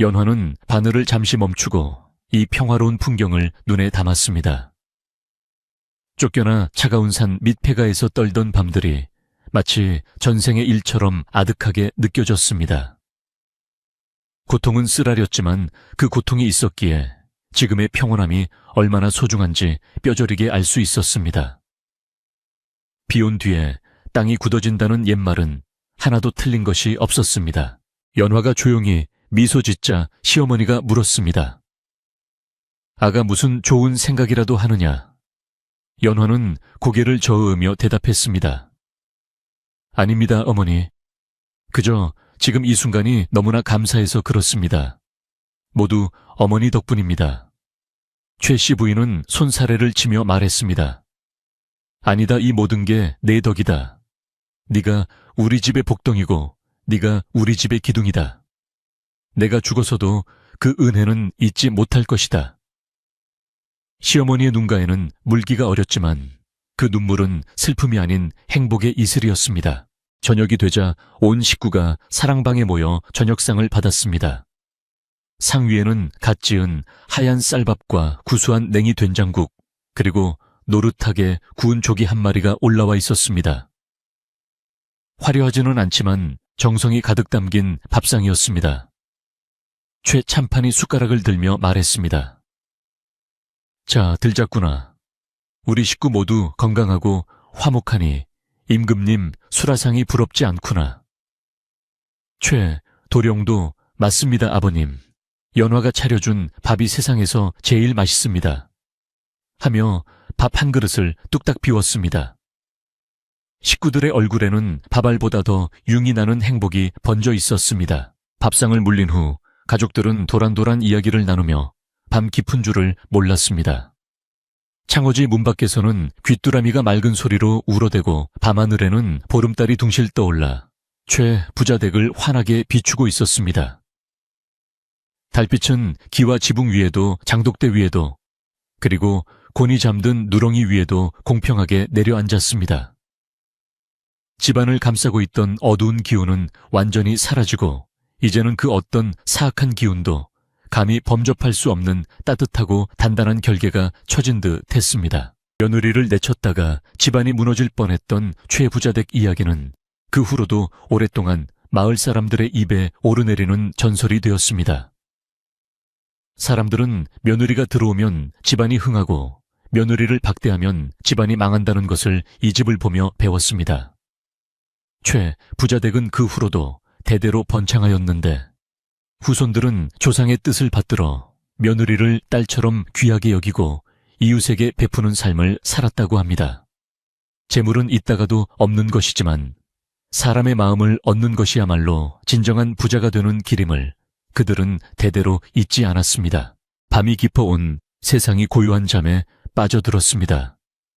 연화는 바늘을 잠시 멈추고 이 평화로운 풍경을 눈에 담았습니다. 쫓겨나 차가운 산 밑폐가에서 떨던 밤들이 마치 전생의 일처럼 아득하게 느껴졌습니다. 고통은 쓰라렸지만 그 고통이 있었기에 지금의 평온함이 얼마나 소중한지 뼈저리게 알 수 있었습니다. 비온 뒤에 땅이 굳어진다는 옛말은 하나도 틀린 것이 없었습니다. 연화가 조용히 미소 짓자 시어머니가 물었습니다. 아가 무슨 좋은 생각이라도 하느냐? 연화는 고개를 저으며 대답했습니다. 아닙니다, 어머니. 그저 지금 이 순간이 너무나 감사해서 그렇습니다. 모두 어머니 덕분입니다. 최 씨 부인은 손사래를 치며 말했습니다. 아니다, 이 모든 게 내 덕이다. 네가 우리 집의 복덩이고 네가 우리 집의 기둥이다. 내가 죽어서도 그 은혜는 잊지 못할 것이다. 시어머니의 눈가에는 물기가 어렸지만 그 눈물은 슬픔이 아닌 행복의 이슬이었습니다. 저녁이 되자 온 식구가 사랑방에 모여 저녁상을 받았습니다. 상 위에는 갓 지은 하얀 쌀밥과 구수한 냉이 된장국, 그리고 노릇하게 구운 조기 한 마리가 올라와 있었습니다. 화려하지는 않지만 정성이 가득 담긴 밥상이었습니다. 최 참판이 숟가락을 들며 말했습니다. 자, 들자꾸나. 우리 식구 모두 건강하고 화목하니 임금님 수라상이 부럽지 않구나. 최, 도령도 맞습니다, 아버님. 연화가 차려준 밥이 세상에서 제일 맛있습니다. 하며 밥 한 그릇을 뚝딱 비웠습니다. 식구들의 얼굴에는 밥알보다 더 윤이 나는 행복이 번져 있었습니다. 밥상을 물린 후 가족들은 도란도란 이야기를 나누며 밤 깊은 줄을 몰랐습니다. 창호지 문 밖에서는 귀뚜라미가 맑은 소리로 울어대고 밤하늘에는 보름달이 둥실 떠올라 최 부자댁을 환하게 비추고 있었습니다. 달빛은 기와 지붕 위에도 장독대 위에도 그리고 곤히 잠든 누렁이 위에도 공평하게 내려앉았습니다. 집안을 감싸고 있던 어두운 기운은 완전히 사라지고 이제는 그 어떤 사악한 기운도 감히 범접할 수 없는 따뜻하고 단단한 결계가 처진 듯 했습니다. 며느리를 내쳤다가 집안이 무너질 뻔했던 최 부자댁 이야기는 그 후로도 오랫동안 마을 사람들의 입에 오르내리는 전설이 되었습니다. 사람들은 며느리가 들어오면 집안이 흥하고 며느리를 박대하면 집안이 망한다는 것을 이 집을 보며 배웠습니다. 최 부자댁은 그 후로도 대대로 번창하였는데 후손들은 조상의 뜻을 받들어 며느리를 딸처럼 귀하게 여기고 이웃에게 베푸는 삶을 살았다고 합니다. 재물은 있다가도 없는 것이지만 사람의 마음을 얻는 것이야말로 진정한 부자가 되는 길임을 그들은 대대로 잊지 않았습니다. 밤이 깊어온 세상이 고요한 잠에 빠져들었습니다.